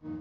Good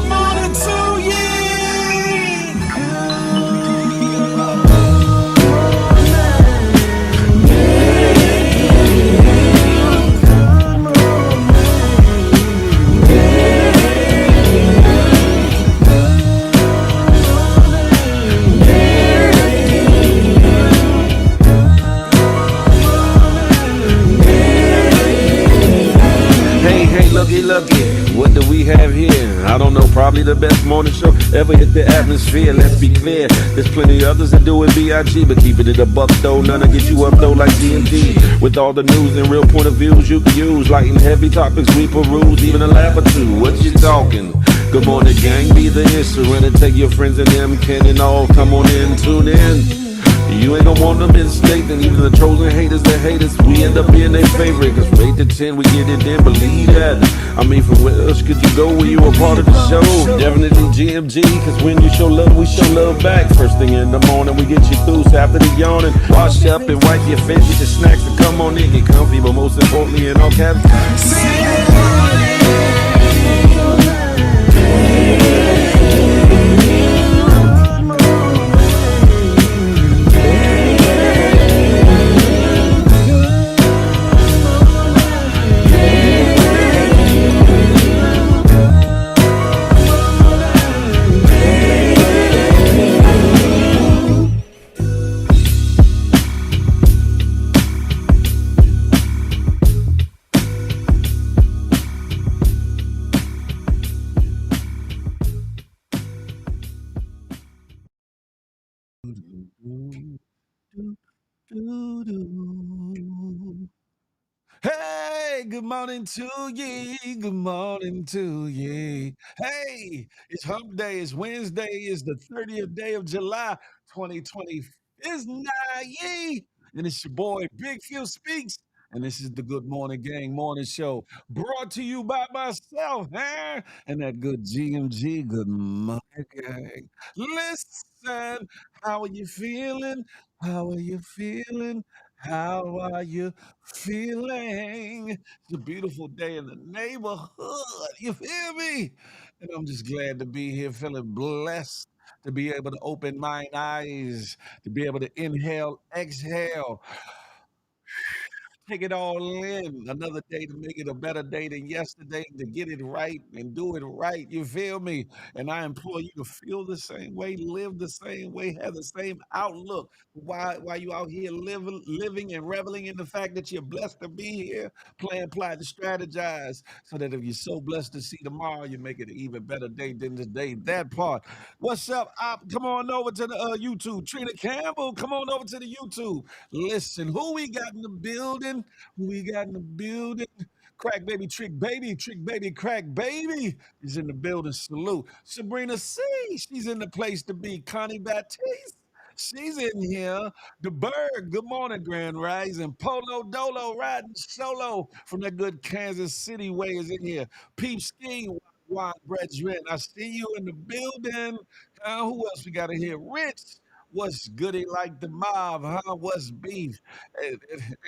morning to ye. Hey, looky, what do we have here? I don't know, probably the best morning show ever hit the atmosphere. Let's be clear, there's plenty others that do it B.I.G., but keeping it a buck though, none to get you up though like GMG. With all the news and real point of views you can use, light and heavy topics we peruse, even a laugh or two. What you talking? Good morning, gang, be the instrument and take your friends and them can and all. Come on in, tune in. You ain't gonna want them in state, and even the trolls and haters that hate us, we end up being their favorite. Cause from 8 to 10, we get it in, believe that. I mean, from where else could you go when you were part of the show? Definitely GMG, cause when you show love, we show love back. First thing in the morning, we get you through, so after the yawning, wash up and wipe your face, get your snacks and come on in, get comfy, but most importantly, in all caps, Hey, good morning to ye. Good morning to ye. Hey, it's hump day. It's Wednesday. It's the 30th day of July, 2020. It's nigh ye. And it's your boy, Big Phil Speaks. And this is the Good Morning Gang Morning Show brought to you by myself, huh? And that good GMG. Good morning, gang. Listen, how are you feeling? How are you feeling? How are you feeling? It's a beautiful day in the neighborhood. You feel me? And I'm just glad to be here, feeling blessed to be able to open my eyes, to be able to inhale, exhale, take it all in. Another day to make it a better day than yesterday, to get it right and do it right. You feel me? And I implore you to feel the same way, live the same way, have the same outlook. Why you out here living and reveling in the fact that you're blessed to be here, plan, plot, and strategize, so that if you're so blessed to see tomorrow, you make it an even better day than today. That part. What's up? Come on over to the YouTube. Trina Campbell, come on over to the YouTube. Listen, who we got in the building? Who we got in the building? Trick baby, crack baby is in the building. Salute. Sabrina C, she's in the place to be. Connie Baptiste, she's in here. The Bird, good morning, Grand Rising. Polo Dolo riding solo from that good Kansas City way is in here. Peep Ski, Wild Brethren, I see you in the building. Who else we got in here? Rich, what's goody like the mob, huh? What's beef?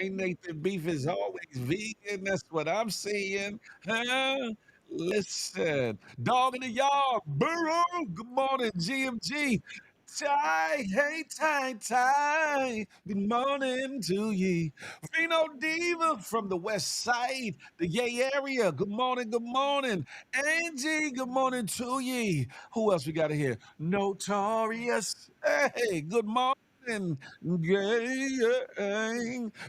Ain't Nathan beef is always vegan. That's what I'm seeing, huh? Listen, dog in the yard, burrow. Good morning, GMG. Ty, hey, Ty, Ty. Good morning to ye. Reno Diva from the west side, the Yay area. Good morning, good morning. Angie, good morning to ye. Who else we got here? Notorious. Hey, good morning. Gang.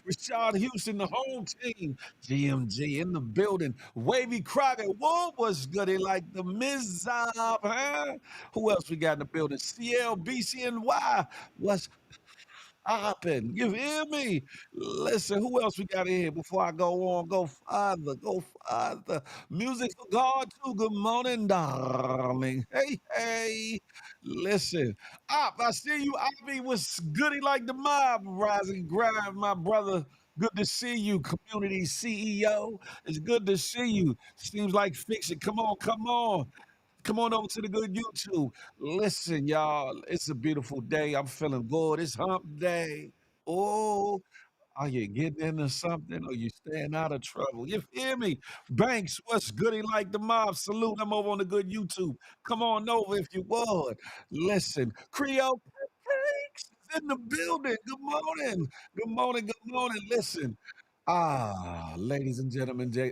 Rashad Houston, the home team. GMG in the building. Wavy Crockett. What was good? They like the Mizab, huh? Who else we got in the building? CLBCNY. What's popping? You hear me? Listen, who else we got in here before I go on? Go farther, go farther. Music for God too. Good morning, darling. Hey, hey. Listen, I see you. Ivy was goody like the mob. Rising grind, my brother. Good to see you, community CEO. It's good to see you. Seems like fiction. Come on, come on. Come on over to the good YouTube. Listen, y'all, it's a beautiful day. I'm feeling good. It's hump day. Oh, are you getting into something or you staying out of trouble? You hear me? Banks, what's goody like the mob? Salute. I'm over on the good YouTube. Come on over if you would. Listen, Creole Cakes is in the building. Good morning. Good morning. Good morning. Listen. Ladies and gentlemen, I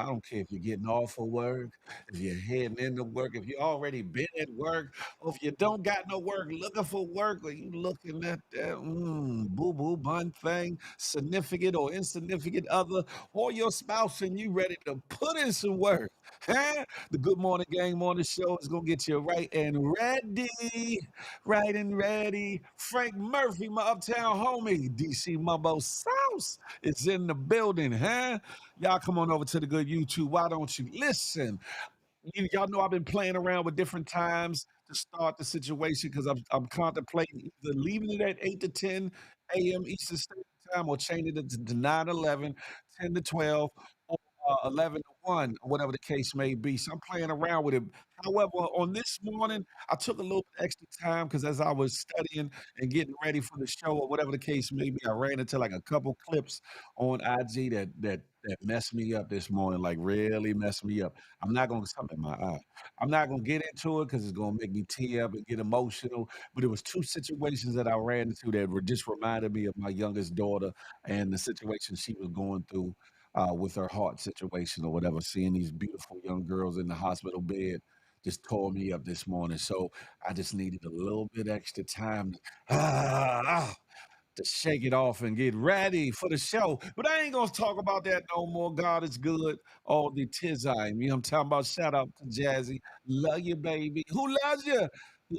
don't care if you're getting off of work, if you're heading into work, if you already been at work, or if you don't got no work, looking for work, or you looking at that boo boo bun thing, significant or insignificant other, or your spouse, and you ready to put in some work. Huh? The Good Morning Gang Morning Show is gonna get you right and ready, right and ready. Frank Murphy, my uptown homie, DC Mumbo Sauce is in the building, huh? Y'all come on over to the good YouTube. Why don't you listen? Y'all know I've been playing around with different times to start the situation because I'm contemplating either leaving it at 8 to 10 a.m. Eastern Standard Time or changing it to 9 11, 10 to 12, or 11 to 1, or whatever the case may be. So I'm playing around with it. However, on this morning, I took a little bit extra time because as I was studying and getting ready for the show or whatever the case may be, I ran into like a couple clips on IG that messed me up this morning, like really messed me up. I'm not gonna something in my eye. I'm not gonna get into it because it's gonna make me tear up and get emotional. But it was two situations that I ran into that were just reminded me of my youngest daughter and the situation she was going through with her heart situation or whatever. Seeing these beautiful young girls in the hospital bed just tore me up this morning. So I just needed a little bit extra time to shake it off and get ready for the show. But I ain't gonna talk about that no more. God is good all the time. You know what I'm talking about? Shout out to Jazzy. Love you, baby. Who loves you?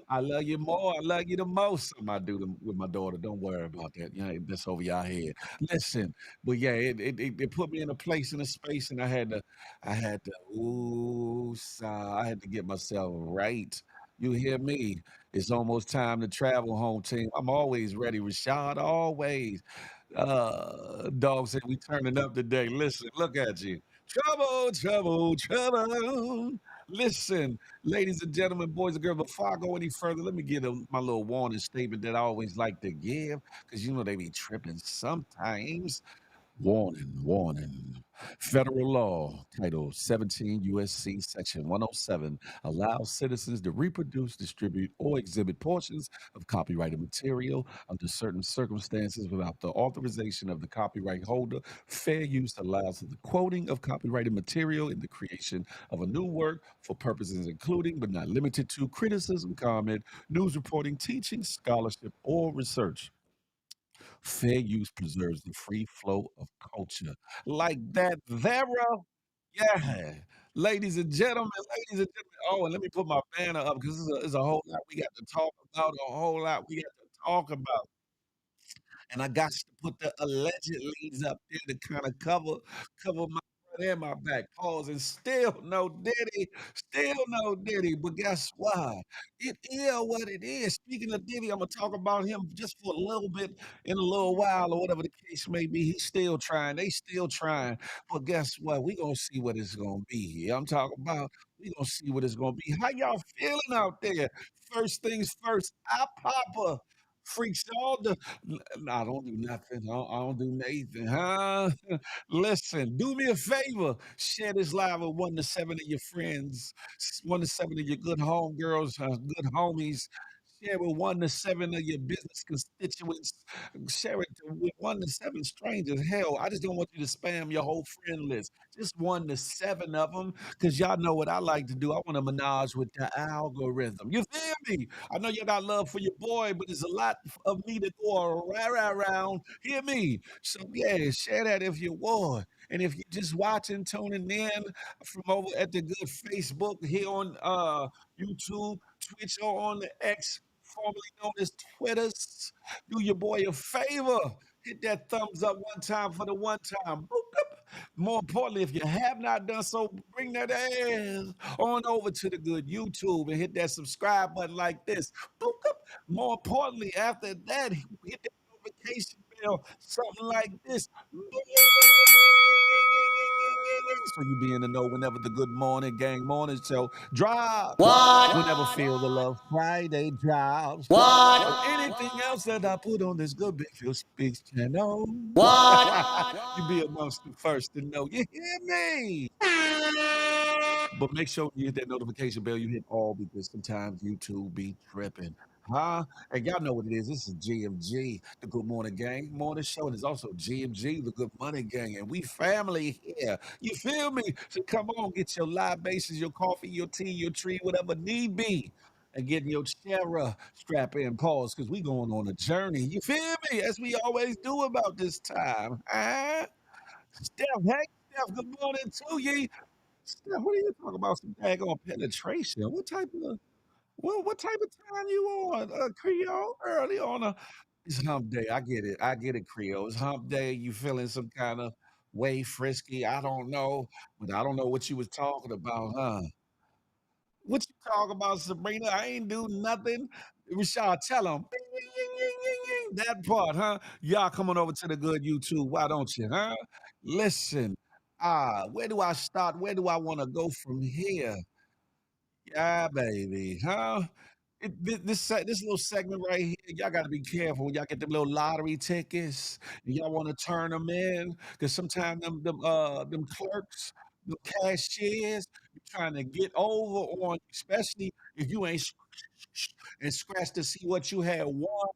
I love you more. I love you the most. Something I do with my daughter. Don't worry about that. Yeah, that's over y'all head. Listen, but yeah, it put me in a place in a space, and I had to get myself right. You hear me? It's almost time to travel home, team. I'm always ready, Rashad. Always. Dog said we turning up today. Listen, look at you. Trouble, trouble, trouble. Listen, ladies and gentlemen, boys and girls, before I go any further, let me give my little warning statement that I always like to give because you know they be tripping sometimes. Warning, warning. Federal law, Title 17 USC, Section 107, allows citizens to reproduce, distribute, or exhibit portions of copyrighted material under certain circumstances without the authorization of the copyright holder. Fair use allows the quoting of copyrighted material in the creation of a new work for purposes including, but not limited to, criticism, comment, news reporting, teaching, scholarship, or research. Fair use preserves the free flow of culture. Like that, Vera. Yeah. Ladies and gentlemen. Oh, and let me put my banner up because there's a whole lot we got to talk about, a whole lot we got to talk about. And I got to put the alleged leads up there to kind of cover my front and my back. Pause and still no Diddy, still no Diddy. But guess what? It is what it is. Speaking of Diddy, I'm gonna talk about him just for a little bit in a little while, or whatever the case may be. He's still trying. They still trying. But guess what? We gonna see what it's gonna be here. I'm talking about. We gonna see what it's gonna be. How y'all feeling out there? First things first. I Papa freaks all the no, I don't do nothing. I don't do Nathan, huh? Listen, do me a favor. Share this live with 1 to 7 of your friends, 1 to 7 of your good homegirls, good homies. Share with 1 to 7 of your business constituents. Share it with 1 to 7 strangers. Hell, I just don't want you to spam your whole friend list. Just 1 to 7 of them, because y'all know what I like to do. I want to menage with the algorithm. You feel me? I know you got love for your boy, but there's a lot of me to go around. Hear me? So yeah, share that if you would. And if you're just watching, tuning in from over at the good Facebook here on YouTube, Twitch, or on the X, formerly known as Twitters, do your boy a favor. Hit that thumbs up one time for the one time. Boop, boop. More importantly, if you have not done so, bring that ass on over to the good YouTube and hit that subscribe button like this. Boop, boop. More importantly, after that, hit that notification bell, something like this. So you be in the know whenever the Good Morning Gang Morning Show drops. What? Whenever Feel the Love Friday drops. What? Or anything else that I put on this Good Big Phil Speaks channel. What? You be amongst the first to know. You hear me? But make sure you hit that notification bell. You hit all, because sometimes YouTube be tripping. Huh? And y'all know what it is. This is GMG, the Good Morning Gang Morning Show. And it's also GMG, the Good Money Gang. And we family here. You feel me? So come on, get your libations, your coffee, your tea, your tree, whatever need be. And getting your chair strap in, pause, because we going on a journey. You feel me? As we always do about this time. Huh? Steph, hey, Steph, good morning to you. Steph, what are you talking about? Some daggone penetration. What type of time you on? Creole early on a it's hump day. I get it. I get it, Creole. It's hump day. You feeling some kind of way frisky. I don't know. But I don't know what you was talking about, huh? What you talking about, Sabrina? I ain't do nothing. Rashad, tell them. That part, huh? Y'all coming over to the good YouTube. Why don't you, huh? Listen. Where do I start? Where do I want to go from here? Yeah, baby, huh? This little segment right here, y'all got to be careful when y'all get them little lottery tickets and y'all want to turn them in, because sometimes them clerks, the cashiers, be trying to get over on you, especially if you ain't and scratch to see what you had won,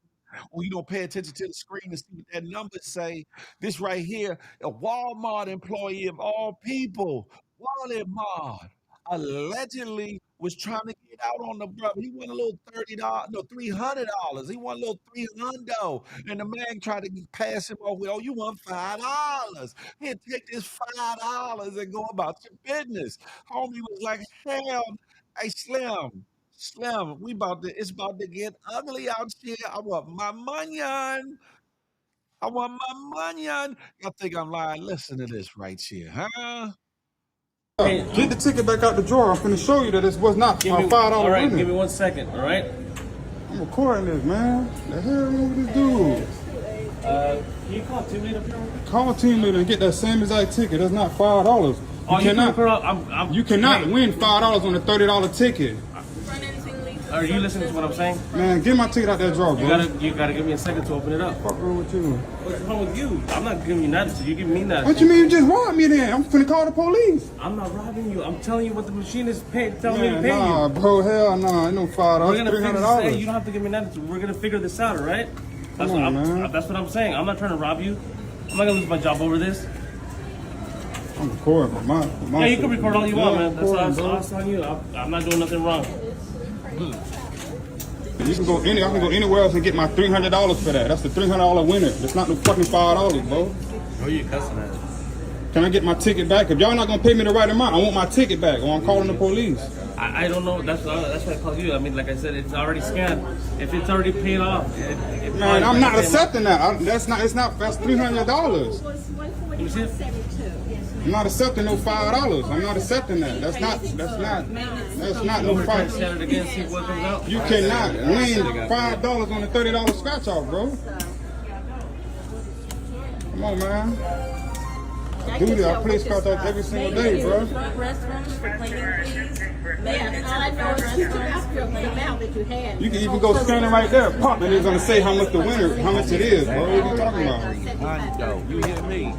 or you don't pay attention to the screen to see what that number say. This right here, a Walmart employee of all people, Walmart, allegedly was trying to get out on the brother. He won a little $30, no, $300. He won a little 300, and the man tried to pass him off with, "Oh, you won $5. Here, take this $5 and go about your business." Homie was like, "Hell, hey Slim, Slim, it's about to get ugly out here. I want my money on. I want my money on." Y'all think I'm lying? Listen to this right here, huh? Hey, get the ticket back out the drawer. I'm finna show you that this was not my $5 All right, winner. give me 1 second. All right. I'm recording this, man. The hell wrong with this dude? Can you call team lead up here? Call team leader and get that same exact ticket. That's not $5. Oh, You cannot. You cannot wait. win $5 on a $30 ticket. Are you listening to what I'm saying? Man, get my ticket out that drawer, bro. You gotta give me a second to open it up. Fuck wrong with you? What's wrong with you? I'm not giving you nothing. So you give me nothing. What you mean you just robbed me then? I'm finna call the police. I'm not robbing you. I'm telling you what the machine is telling me to Man, pay nah, you. bro, hell nah. Ain't no $5. We're gonna figure this out. $300. You don't have to give me nothing. We're gonna figure this out, all right? That's Come on, man. That's what I'm saying. I'm not trying to rob you. I'm not gonna lose my job over this. I'm recording for my Yeah, you can shit. record all you want, man. recording, That's bro. all on you. I'm not doing nothing wrong. You can I can go anywhere else and get my $300 for that. That's the $300 winner. That's not no fucking $5, bro. Who are you cussing at? Can I get my ticket back? If y'all not gonna pay me the right amount, I want my ticket back, or I'm calling the police. I don't know. That's why I called you. I mean, like I said, it's already scanned. If it's already paid off, Man, I'm not accepting that. That's $300. You see it? I'm not accepting no $5. I'm not accepting that. That's not no Try to fight. set it again, see what comes out. You cannot win $5 on a $30 scratch off, bro. Come on, man. Do this. I play scratch off every single day, bro. Restrooms for cleaning, please. Yes, all I know is restrooms for the amount that you had. You can even go scan it right there, pop, and it's gonna say how much the winner, how much it is, bro. What are you talking about? Hundo. You hear me?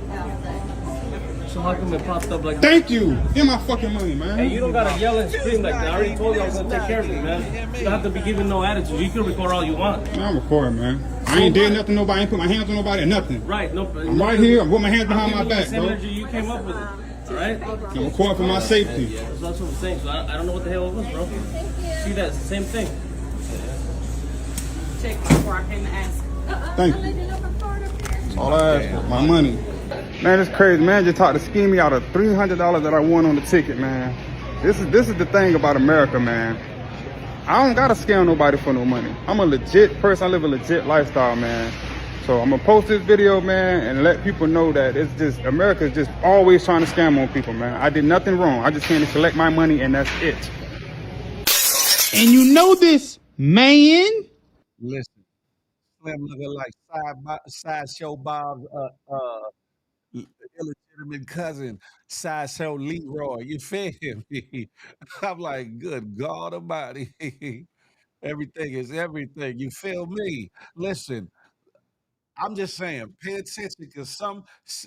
So how come it popped up like that? Thank you. Get my fucking money, man. Hey, you don't gotta yell and scream like that. I already told you I was gonna take care of it, man. You don't have to be giving no attitude. You can record all you want. Man, I'm recording, man. I ain't did nothing to nobody. I ain't put my hands on nobody or nothing. Right, no. I'm right here. I'm with my hands behind my back, same bro. energy you came up with it. Alright? I'm recording for my safety. So that's what I'm saying. So I don't know what the hell it was, bro. See, that's the same thing. Check before I came to ask. Thank you. That's all I asked for, my money. Man, it's crazy, man. Just tried to scheme me out of $300 that I won on the ticket, man. This is the thing about America, man. I don't gotta scam nobody for no money. I'm a legit person. I live a legit lifestyle, man. So I'm gonna post this video, man, and let people know that it's just America's just always trying to scam on people, man. I did nothing wrong. I just came to collect my money, and that's it. And you know this, man. Listen, Slim looking like sideshow Bob's illegitimate cousin, sideshow Leroy. You feel me? I'm like, good God Almighty. Everything is everything. You feel me? Listen, I'm just saying, pay attention because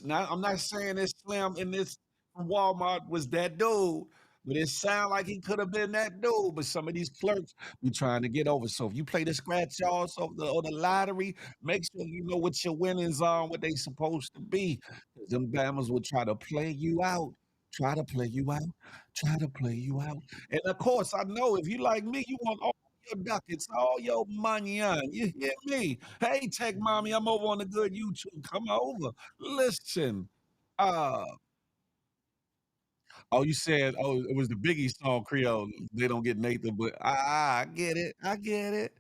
now I'm not saying this Slim in this from Walmart was that dude, but it sound like he could have been that dude. But some of these clerks be trying to get over. So if you play the scratch offs or the lottery, make sure you know what your winnings are and what they supposed to be. 'Cause them bammers will try to play you out. Try to play you out. Try to play you out. And of course, I know if you like me, you want all your ducats, all your money on. You hear me? Hey, Tech Mommy, I'm over on the good YouTube. Come over. Listen. Uh oh, you said, oh, it was the Biggie song Creole. They don't get Nathan, but I get it. I get it.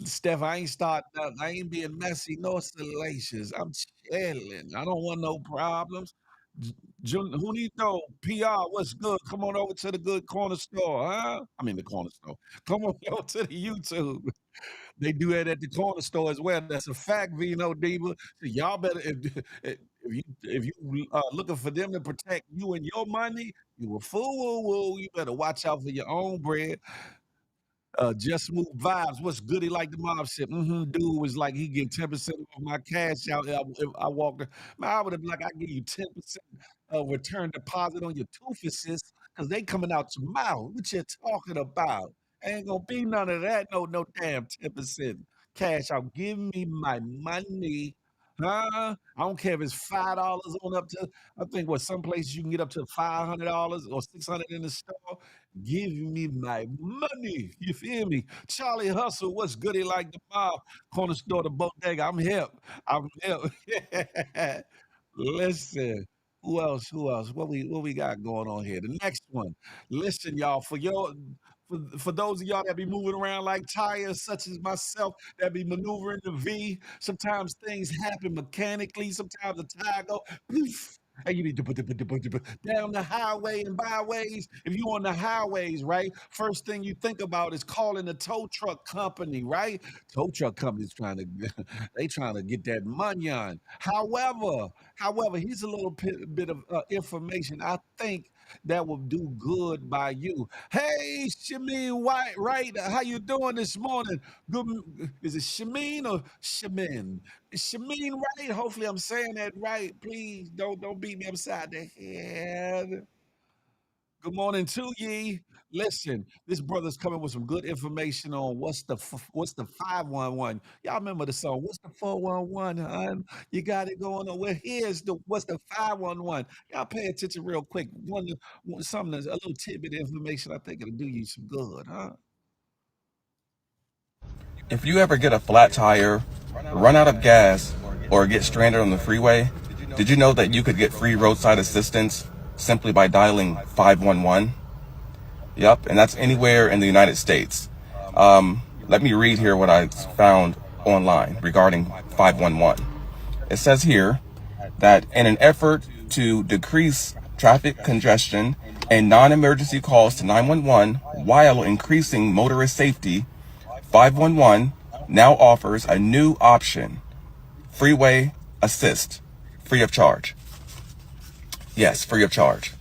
Steph, I ain't starting nothing. I ain't being messy nor salacious. I'm chilling. I don't want no problems. Junito, PR, what's good? Come on over to the good corner store, huh? I mean the corner store. Come on over to the YouTube. They do that at the corner store as well. That's a fact, Vino Diva. So y'all better if you looking for them to protect you and your money, you a fool. You better watch out for your own bread. Just Smooth Vibes. What's good? He like the mob shit. Dude was like he get 10% off my cash out if I walked. Man, I would have been like I give you 10% return deposit on your toofuses because they coming out your mouth. What you talking about? Ain't gonna be none of that. No damn 10% cash out. Give me my money. Huh? I don't care if it's $5 on up to. I think what some places you can get up to $500 or $600 in the store. Give me my money. You feel me? Charlie Hustle, what's good? He like the mob. Corner store, the bodega. I'm hip. I'm hip. Listen. Who else? Who else? What we got going on here? The next one. Listen, y'all, for those of y'all that be moving around like tires, such as myself, that be maneuvering the V. Sometimes things happen mechanically. Sometimes the tire go poof. And you need to put down the highway and byways. If you on the highways, right? First thing you think about is calling the tow truck company, right? Tow truck company's trying to they trying to get that money on. However, here's a little bit of information I think that will do good by you. Hey, Shameen White, right? How you doing this morning? Good. Is it Shameen or Shamin? Shameen, right? Hopefully, I'm saying that right. Please don't beat me upside the head. Good morning to ye. Listen, this brother's coming with some good information on what's the 511. Y'all remember the song? What's the 411, hon? You got it going on. Well, here's the what's the 511. Y'all pay attention real quick. Something that's a little tidbit of information. I think it'll do you some good, huh? If you ever get a flat tire, run out of gas, or get stranded on the freeway, did you know that you could get free roadside assistance simply by dialing 511? Yep, and that's anywhere in the United States. Let me read here what I found online regarding 511. It says here that in an effort to decrease traffic congestion and non-emergency calls to 911 while increasing motorist safety, 511 now offers a new option, Freeway Assist, free of charge. Yes, free of charge.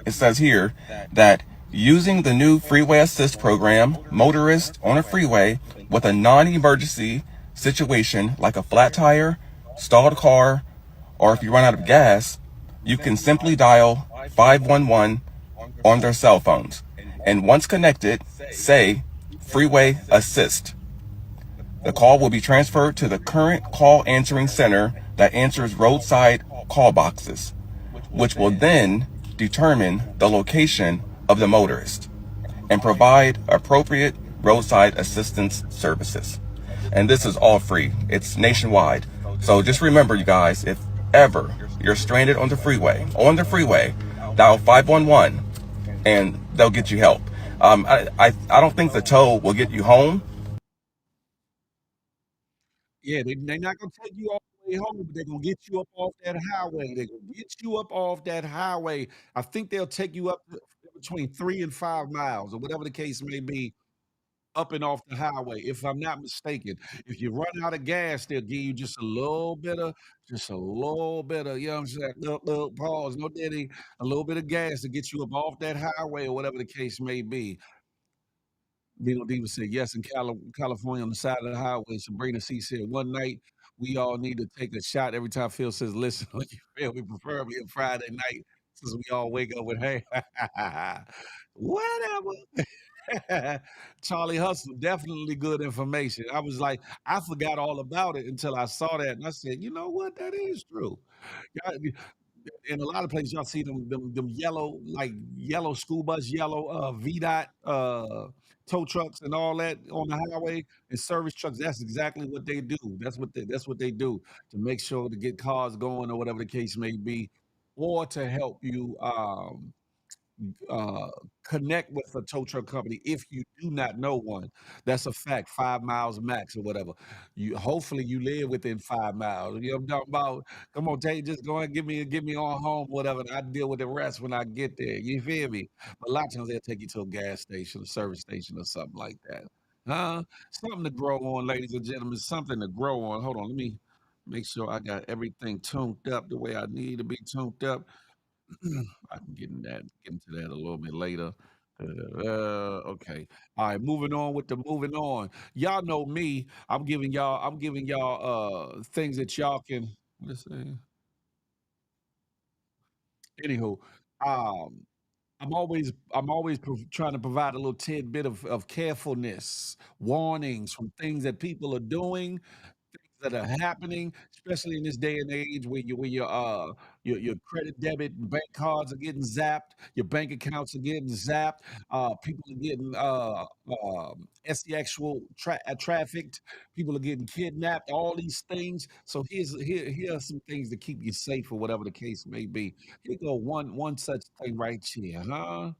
It says here that using the new Freeway Assist program, motorists on a freeway with a non-emergency situation like a flat tire, stalled car, or if you run out of gas, you can simply dial 511 on their cell phones. And once connected, say Freeway Assist. The call will be transferred to the current call answering center that answers roadside call boxes, which will then determine the location of the motorist and provide appropriate roadside assistance services. And this is all free. It's nationwide. So just remember, you guys, if ever you're stranded on the freeway, dial 511 and they'll get you help. I don't think the tow will get you home. Yeah, they're not gonna take you all the way home, but they're gonna get you up off that highway. They're gonna get you up off that highway. I think they'll take you up between 3 and 5 miles or whatever the case may be, up and off the highway, if I'm not mistaken. If you run out of gas, they'll give you just a little bit of, you know what I'm saying? Little pause, no diddy, a little bit of gas to get you up off that highway or whatever the case may be. Dino Diva said, yes, in California on the side of the highway. Sabrina C said, one night we all need to take a shot every time Phil says, listen, when you feel me, preferably a Friday night, since we all wake up with, hey, whatever. Charlie Hustle, definitely good information. I was like, I forgot all about it until I saw that. And I said, you know what? That is true. Y'all- in a lot of places, y'all see them yellow, like yellow school bus, yellow VDOT tow trucks and all that on the highway and service trucks. That's exactly what they do. That's what they do to make sure to get cars going or whatever the case may be, or to help you uh, connect with a tow truck company if you do not know one. That's a fact. 5 miles max or whatever. You hopefully you live within 5 miles. You know what I'm talking about? Come on, Tay, just go and get me on home, whatever. And I deal with the rest when I get there. You feel me? But a lot of times they'll take you to a gas station, a service station, or something like that. Huh? Something to grow on, ladies and gentlemen. Something to grow on. Hold on, let me make sure I got everything tuned up the way I need to be tuned up. I can get into that a little bit later. Okay. All right, moving on with the moving on. Y'all know me. I'm giving y'all things that y'all can let's see. Anywho, um I'm always trying to provide a little tidbit of carefulness, warnings from things that people are doing, that are happening, especially in this day and age where your credit, debit, and bank cards are getting zapped, your bank accounts are getting zapped, people are getting trafficked, people are getting kidnapped, all these things. So here are some things to keep you safe or whatever the case may be. Here go one such thing right here, huh?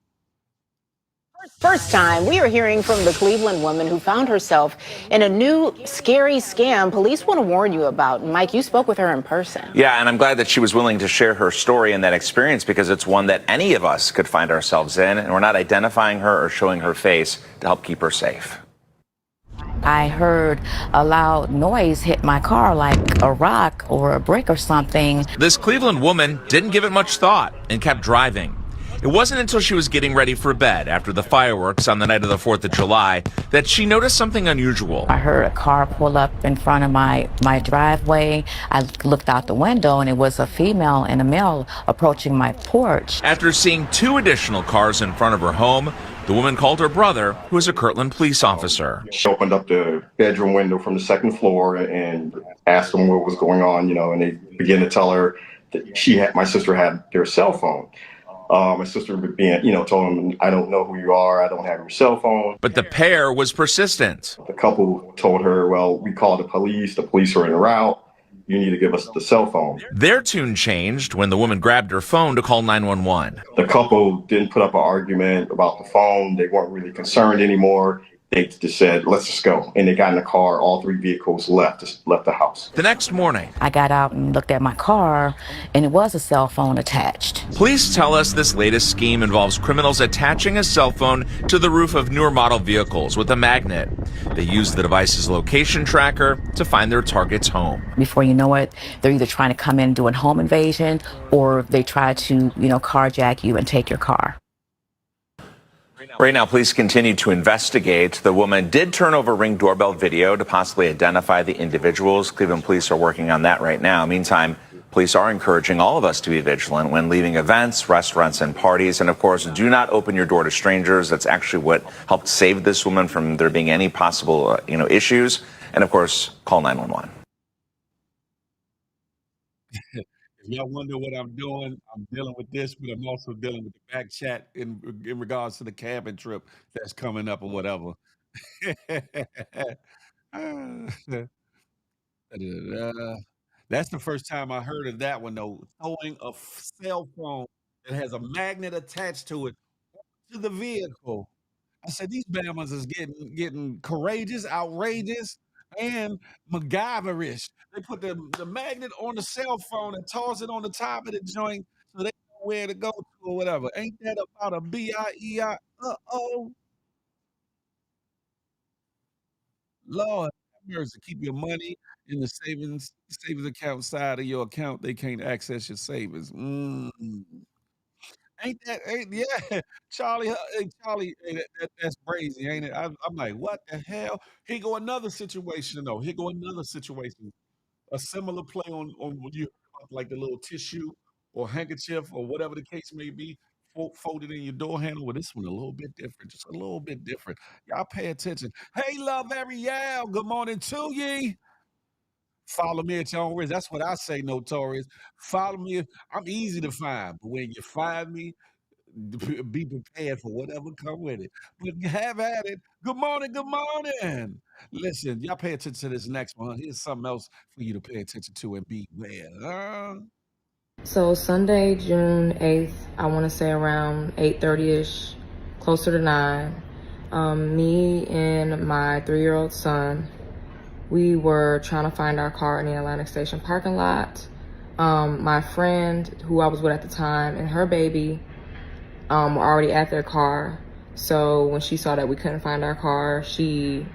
First time, we are hearing from the Cleveland woman who found herself in a new scary scam police want to warn you about. Mike, you spoke with her in person. Yeah, and I'm glad that she was willing to share her story and that experience because it's one that any of us could find ourselves in, and we're not identifying her or showing her face to help keep her safe. I heard a loud noise hit my car like a rock or a brick or something. This Cleveland woman didn't give it much thought and kept driving. It wasn't until she was getting ready for bed after the fireworks on the night of the 4th of July that she noticed something unusual. I heard a car pull up in front of my driveway. I looked out the window and it was a female and a male approaching my porch. After seeing 2 additional cars in front of her home, the woman called her brother, who is a Kirtland police officer. She opened up the bedroom window from the second floor and asked them what was going on, and they began to tell her that my sister had their cell phone. My sister told him, I don't know who you are. I don't have your cell phone. But the pair was persistent. The couple told her, well, we called the police. The police are en route. You need to give us the cell phone. Their tune changed when the woman grabbed her phone to call 911. The couple didn't put up an argument about the phone. They weren't really concerned anymore. They just said, let's just go. And they got in the car. All 3 vehicles left the house. The next morning, I got out and looked at my car, and it was a cell phone attached. police tell us this latest scheme involves criminals attaching a cell phone to the roof of newer model vehicles with a magnet. They use the device's location tracker to find their target's home. Before you know it, they're either trying to come in and do a home invasion, or they try to, carjack you and take your car. Right now, police continue to investigate. The woman did turn over Ring doorbell video to possibly identify the individuals. Cleveland police are working on that right now. Meantime, Police are encouraging all of us to be vigilant when leaving events, restaurants, and parties. And of course, do not open your door to strangers. That's actually what helped save this woman from there being any possible, issues. And of course, call 911. If y'all wonder what I'm doing, I'm dealing with this, but I'm also dealing with the back chat in regards to the cabin trip that's coming up or whatever. Ah, da-da-da. That's the first time I heard of that one though. Throwing a cell phone that has a magnet attached to it to the vehicle. I said these Bama's is getting courageous, outrageous, and MacGyverish. They put the magnet on the cell phone and toss it on the top of the joint so they know where to go to or whatever. Ain't that about a BIEI? Uh-oh. Lord have mercy. Keep your money in the savings account side of your account. They can't access your savings. Ain't yeah, Charlie, hey, Charlie, hey, that's crazy, ain't it? I'm like, "What the hell?" Here go another situation, though. Here go another situation. A similar play on what you heard about, like, the little tissue or handkerchief or whatever the case may be, folded in your door handle. Well, this one a little bit different, just a little bit different. Y'all pay attention. Hey, Love Ariel, good morning to ye. Follow me at your own risk. That's what I say, Notorious. Follow me. I'm easy to find, but when you find me, be prepared for whatever come with it. But have at it. Good morning, good morning. Listen, y'all pay attention to this next one. Here's something else for you to pay attention to and beware. So Sunday, June 8th, I want to say around 8:30ish, closer to 9. Me and my 3-year-old son, we were trying to find our car in the Atlantic Station parking lot. My friend, who I was with at the time, and her baby were already at their car. So when she saw that we couldn't find our car, she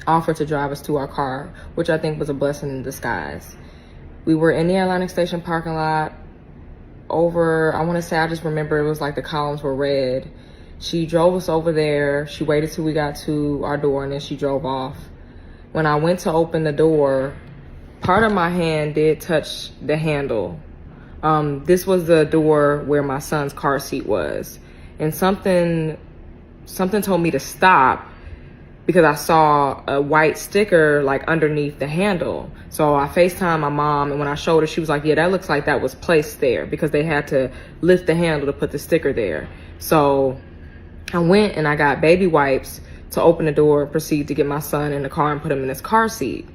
offered to drive us to our car, which I think was a blessing in disguise. We were in the Atlantic Station parking lot over, I want to say, I just remember it was like the columns were red. She drove us over there. She waited till we got to our door and then she drove off. When I went to open the door, part of my hand did touch the handle. This was the door where my son's car seat was. And something told me to stop because I saw a white sticker like underneath the handle. So I FaceTimed my mom, and when I showed her, she was like, yeah, that looks like that was placed there because they had to lift the handle to put the sticker there. So I went and I got baby wipes to open the door and proceed to get my son in the car and put him in his car seat.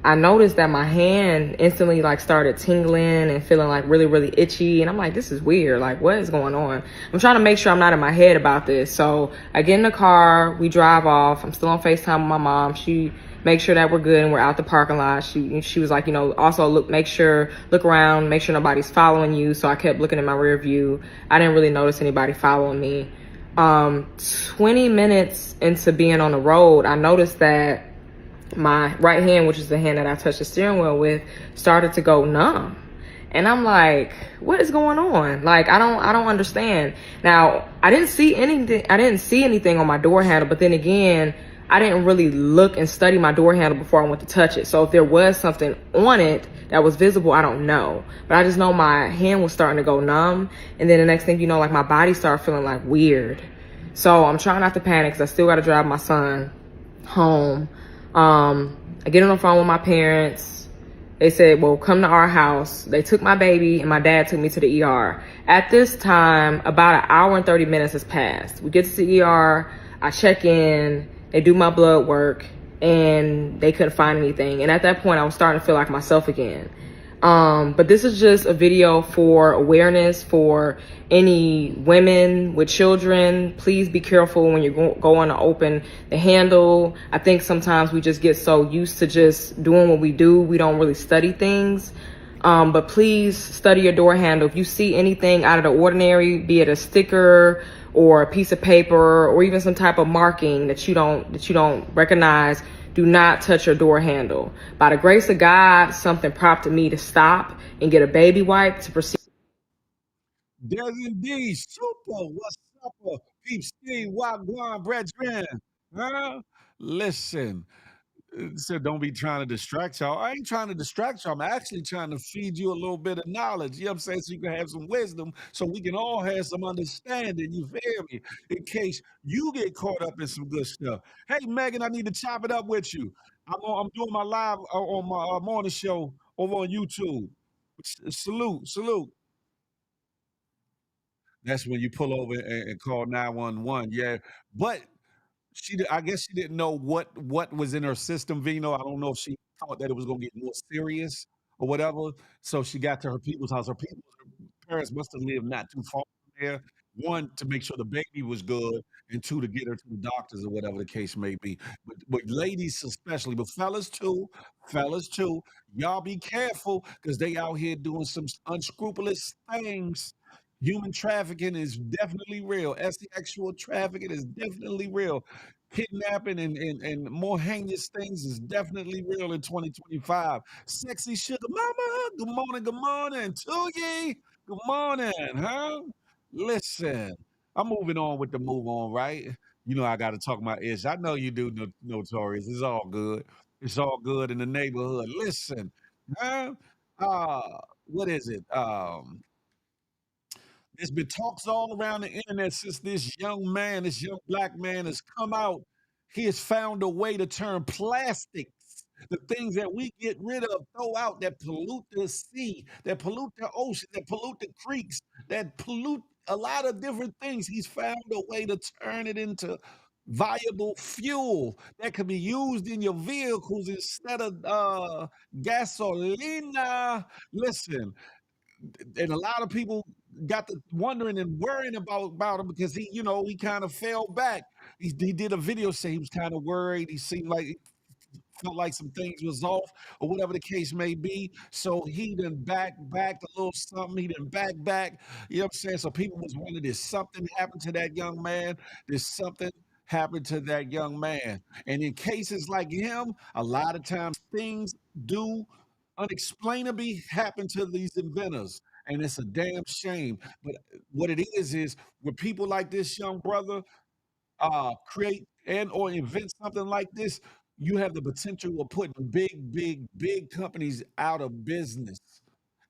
I noticed that my hand instantly like started tingling and feeling like really, really itchy. And I'm like, this is weird. Like, what is going on? I'm trying to make sure I'm not in my head about this. So I get in the car, we drive off. I'm still on FaceTime with my mom. She makes sure that we're good and we're out the parking lot. She was like, also look around, make sure nobody's following you. So I kept looking in my rear view. I didn't really notice anybody following me. 20 minutes into being on the road, I noticed that my right hand, which is the hand that I touched the steering wheel with, started to go numb. And I'm like, what is going on? Like, I don't understand. Now, I didn't see anything on my door handle, but then again, I didn't really look and study my door handle before I went to touch it. So if there was something on it that was visible, I don't know. But I just know my hand was starting to go numb. And then the next thing you know, like my body started feeling like weird. So I'm trying not to panic because I still got to drive my son home. I get on the phone with my parents. They said, well, come to our house. They took my baby and my dad took me to the ER. At this time, about an hour and 30 minutes has passed. We get to the ER. I check in. They do my blood work and they couldn't find anything. And at that point, I was starting to feel like myself again. But this is just a video for awareness for any women with children. Please be careful when you're going to open the handle. I think sometimes we just get so used to just doing what we do. We don't really study things. But please study your door handle. If you see anything out of the ordinary, be it a sticker or a piece of paper or even some type of marking that you don't recognize, do not touch your door handle. By the grace of God, something prompted me to stop and get a baby wipe to proceed. There's indeed super. What's up, peep Steve, Wagwan, brethren? Huh? Listen, Said, "Don't be trying to distract y'all." I ain't trying to distract y'all. I'm actually trying to feed you a little bit of knowledge. You know what I'm saying? So you can have some wisdom, so we can all have some understanding. You feel me? In case you get caught up in some good stuff. Hey, Megan, I need to chop it up with you. I'm doing my live on my morning show over on YouTube. Salute, salute. That's when you pull over and call 911. Yeah, but I guess she didn't know what was in her system, Vino. I don't know if she thought that it was gonna get more serious or whatever. So she got to her people's house. Her parents must have lived not too far from there. One, to make sure the baby was good, and two, to get her to the doctors or whatever the case may be. But ladies especially, but fellas too, y'all be careful because they out here doing some unscrupulous things. Human trafficking is definitely real. Sexual trafficking is definitely real. Kidnapping and more heinous things is definitely real in 2025. Sexy sugar mama, good morning to ye. Good morning, huh? Listen, I'm moving on with the move on, right? You know I got to talk my ish. I know you do, Notorious. It's all good. It's all good in the neighborhood. Listen, huh? What is it? There's been talks all around the internet since this young man, this young black man has come out. He has found a way to turn plastics, the things that we get rid of, throw out that pollute the sea, that pollute the ocean, that pollute the creeks, that pollute a lot of different things. He's found a way to turn it into viable fuel that can be used in your vehicles instead of gasolina. Listen, and a lot of people got to wondering and worrying about him because he kind of fell back. He did a video saying he was kind of worried. He seemed like he felt like some things was off or whatever the case may be. So he done backed a little something. He done back. You know what I'm saying? So people was wondering, did something happen to that young man? Did something happen to that young man? And in cases like him, a lot of times things do unexplainably happen to these inventors. And it's a damn shame. But what it is when people like this young brother create and or invent something like this, you have the potential of putting big companies out of business,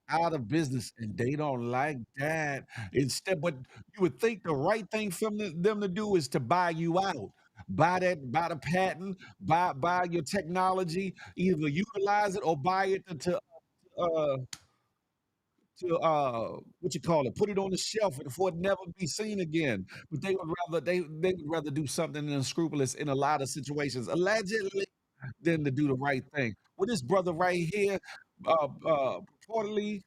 and they don't like that. Instead, but you would think the right thing for them to do is to buy you out. Buy the patent, buy your technology, either utilize it or buy it uh, what you call it, put it on the shelf and for it never be seen again. But they would rather do something unscrupulous in a lot of situations, allegedly, than to do the right thing. With this brother right here, reportedly,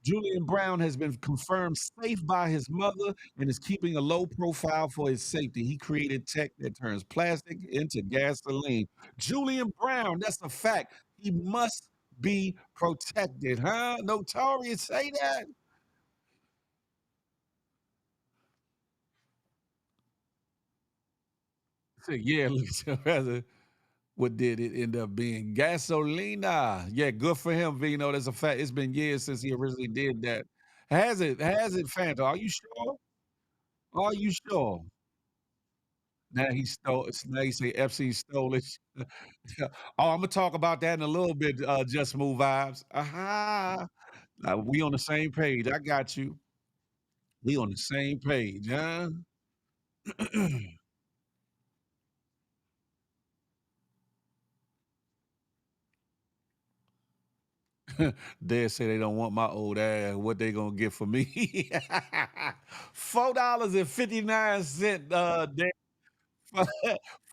Julian Brown has been confirmed safe by his mother and is keeping a low profile for his safety. He created tech that turns plastic into gasoline. Julian Brown, that's a fact. He must be protected, huh? Notorious, say that. Say, yeah, look at rather what did it end up being? Gasolina. Yeah, good for him, Vino. That's a fact. It's been years since he originally did that. Has it, Fanta? Are you sure? Are you sure? Now he stole. Now you say FC stole it. Oh, I'm gonna talk about that in a little bit. Just move vibes. Aha. We on the same page. I got you. We on the same page, huh? They say they don't want my old ass. What they gonna get for me? $4.59.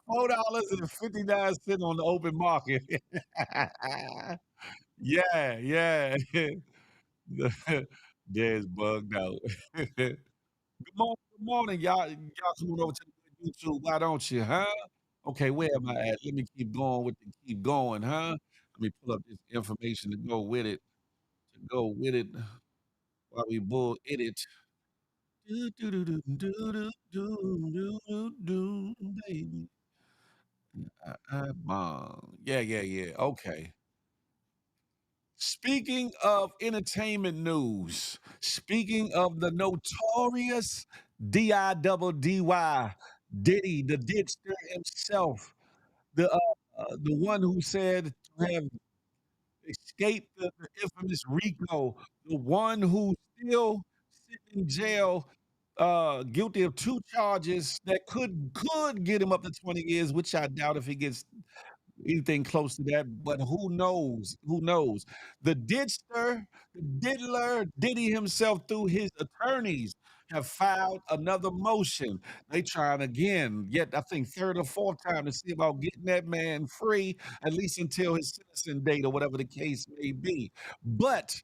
$4.59 on the open market. Yeah, yeah. There's bugged out. Good morning, y'all. Y'all coming over to the YouTube? Why don't you, huh? Okay, where am I at? Let me keep going, huh? Let me pull up this information to go with it. To go with it while we bull in it. Do, do, do, do, do, do, do, do, do, baby. Yeah, yeah, yeah. Okay. Speaking of entertainment news, speaking of the notorious D.I. double D.Y. Diddy, the Didster himself, the the one who said to have escaped the infamous Rico, the one who's still sitting in jail, guilty of 2 charges that could get him up to 20 years, which I doubt if he gets anything close to that, but who knows? Who knows? The ditster, the diddler, Diddy himself through his attorneys have filed another motion. They trying again, yet I think third or fourth time to see about getting that man free, at least until his sentencing date or whatever the case may be. But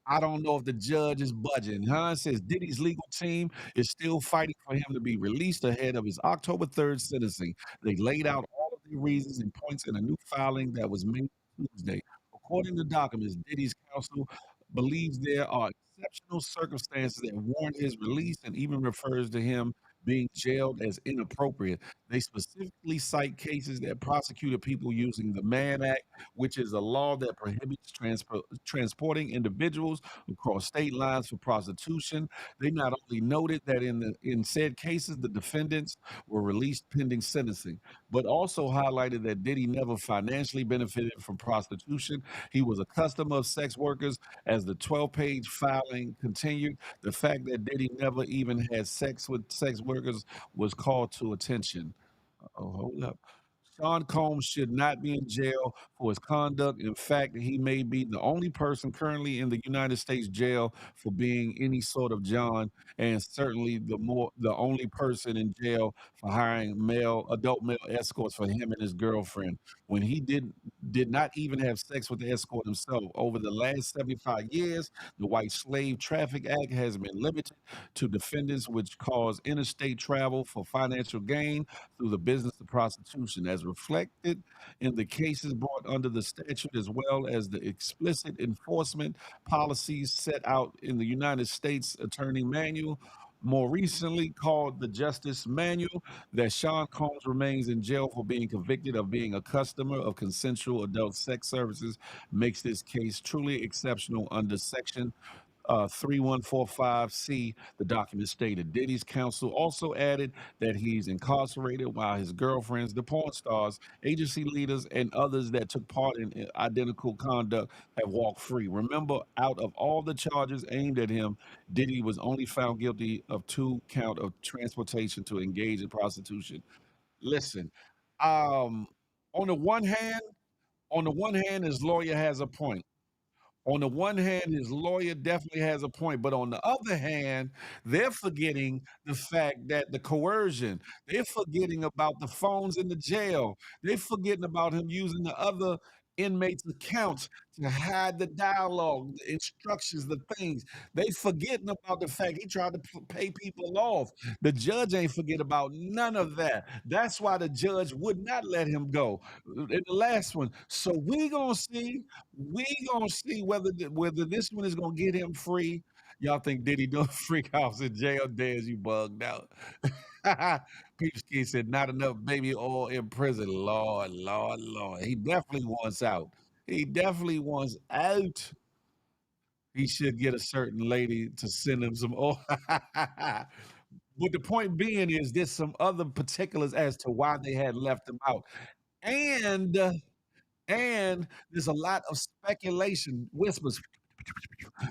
I don't know if the judge is budging. Huh? It says Diddy's legal team is still fighting for him to be released ahead of his October 3rd sentencing. They laid out all of the reasons and points in a new filing that was made Tuesday. According to documents, Diddy's counsel believes there are exceptional circumstances that warrant his release and even refers to him being jailed as inappropriate. They specifically cite cases that prosecuted people using the Mann Act, which is a law that prohibits transporting individuals across state lines for prostitution. They not only noted that in said cases the defendants were released pending sentencing, but also highlighted that Diddy never financially benefited from prostitution. He was a customer of sex workers. As the 12-page filing continued, the fact that Diddy never even had sex with sex workers was called to attention. Oh, hold up. Sean Combs should not be in jail for his conduct. In fact, he may be the only person currently in the United States jail for being any sort of John, and certainly the only person in jail for hiring adult male escorts for him and his girlfriend when he did not even have sex with the escort himself. Over the last 75 years, the White Slave Traffic Act has been limited to defendants which cause interstate travel for financial gain through the business of prostitution, as reflected in the cases brought under the statute, as well as the explicit enforcement policies set out in the United States Attorney Manual, more recently called the Justice Manual. That Sean Combs remains in jail for being convicted of being a customer of consensual adult sex services makes this case truly exceptional under Section 3145C, the document stated. Diddy's counsel also added that he's incarcerated while his girlfriends, the porn stars, agency leaders, and others that took part in identical conduct have walked free. Remember, out of all the charges aimed at him, Diddy was only found guilty of 2 count of transportation to engage in prostitution. Listen, um, on the one hand, his lawyer has a point. On the one hand, his lawyer definitely has a point, but on the other hand, they're forgetting the fact that the coercion, they're forgetting about the phones in the jail, they're forgetting about him using the other inmates' accounts to hide the dialogue, the instructions, the things. They forgetting about the fact he tried to pay people off. The judge ain't forget about none of that. That's why the judge would not let him go. In the last one. So we gonna see whether this one is gonna get him free. Y'all think Diddy doing freak house in jail? Days you bugged out. Peepski said not enough baby oil in prison. Lord, Lord, Lord. He definitely wants out. He definitely wants out. He should get a certain lady to send him some oil. But the point being is there's some other particulars as to why they had left him out. And and there's a lot of speculation, whispers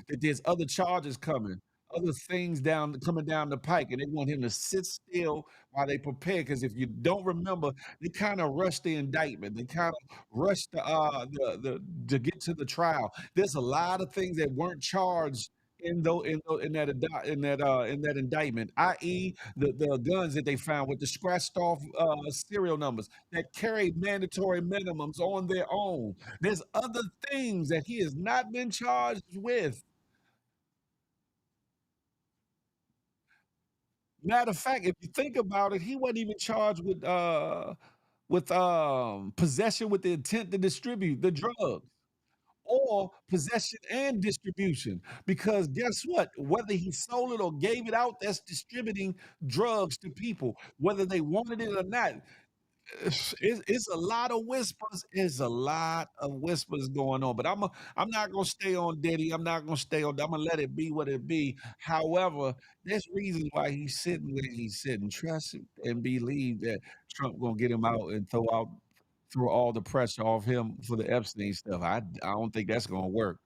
that there's other charges coming, other things coming down the pike, and they want him to sit still while they prepare. Because if you don't remember, they kind of rushed the indictment. They kind of rushed the to get to the trial. There's a lot of things that weren't charged in that indictment, i.e., the guns that they found with the scratched off serial numbers that carried mandatory minimums on their own. There's other things that he has not been charged with. Matter of fact, if you think about it, he wasn't even charged with possession with the intent to distribute the drugs or possession and distribution. Because guess what? Whether he sold it or gave it out, that's distributing drugs to people, whether they wanted it or not. It's a lot of whispers. It's a lot of whispers going on. But I'm not gonna stay on Diddy. I'm not gonna stay on. I'm gonna let it be what it be. However, there's reasons why he's sitting where he's sitting. Trust and believe that Trump gonna get him out and throw out throw all the pressure off him for the Epstein stuff. I don't think that's gonna work.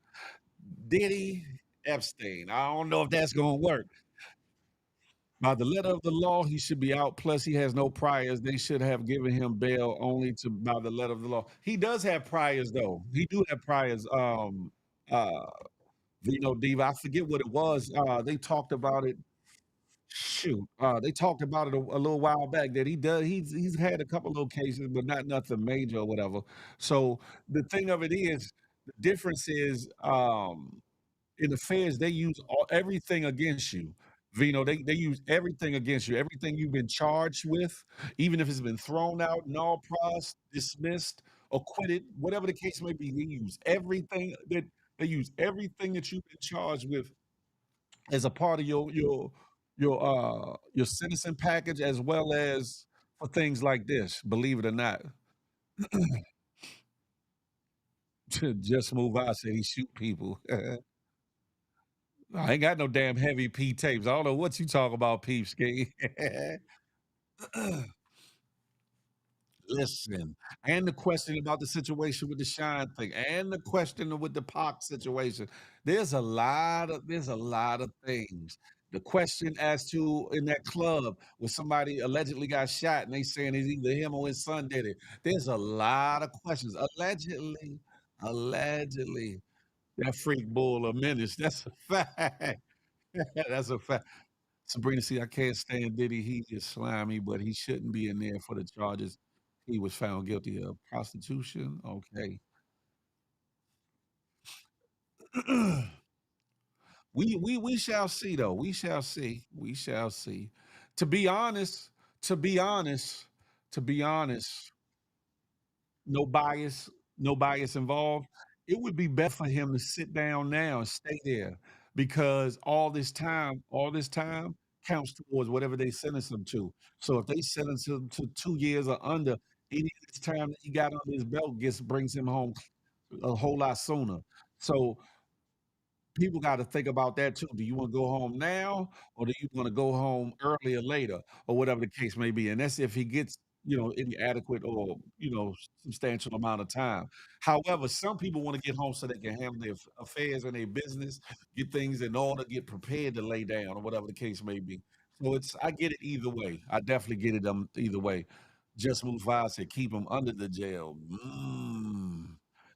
Diddy, Epstein. I don't know if that's gonna work. By the letter of the law, he should be out. Plus, he has no priors. They should have given him bail only to by the letter of the law. He does have priors, though. He do have priors. Uh, Vino Diva. I forget what it was. They talked about it. Shoot, they talked about it a little while back that he does. He's had a couple little cases, but not nothing major or whatever. So the thing of it is, the difference is, in the feds, they use everything against you. Vino, they use everything against you. Everything you've been charged with, even if it's been thrown out, null pros, dismissed, acquitted, whatever the case may be, they use everything that you've been charged with as a part of your citizen package, as well as for things like this. Believe it or not, just move out. Said he shoot people. I ain't got no damn heavy P tapes. I don't know what you talk about, Peepski. Listen, and the question about the situation with the Shine thing, and the question with the Pac situation. There's a lot of things. The question as to in that club where somebody allegedly got shot and they saying it's either him or his son did it. There's a lot of questions. Allegedly, that freak bull a menace. That's a fact. That's a fact. Sabrina, see, I can't stand Diddy. He is slimy, but he shouldn't be in there for the charges he was found guilty of. Prostitution? Okay. We shall see though. We shall see. We shall see. To be honest, to be honest, to be honest, no bias involved. It would be better for him to sit down now and stay there because all this time counts towards whatever they sentence him to. So if they sentence him to 2 years or under, any of this time that he got on his belt gets brings him home a whole lot sooner. So people got to think about that too. Do you want to go home now, or do you want to go home earlier, later, or whatever the case may be? And that's if he gets, any adequate or substantial amount of time. However, some people want to get home so they can handle their affairs and their business, get things in order, get prepared to lay down, or whatever the case may be. So I get it either way. I definitely get it either way. Just move fast said keep him under the jail.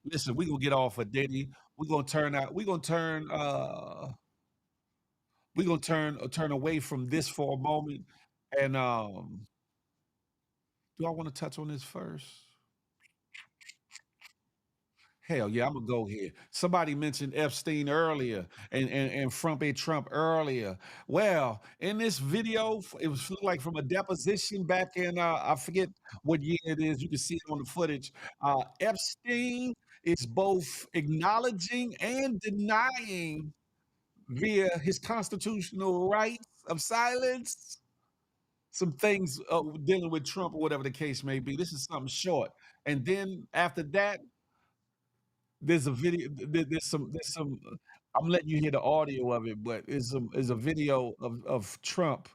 Listen, we gonna get off of Diddy. We're gonna turn out. We're gonna turn away from this for a moment. And do I want to touch on this first? Hell yeah, I'm gonna go here. Somebody mentioned Epstein earlier and Trump earlier. Well, in this video, it was like from a deposition back in I forget what year it is. You can see it on the footage. Epstein is both acknowledging and denying via his constitutional rights of silence some things dealing with Trump or whatever the case may be. This is something short, and then after that, there's a video. There's some. I'm letting you hear the audio of it, but is a video of Trump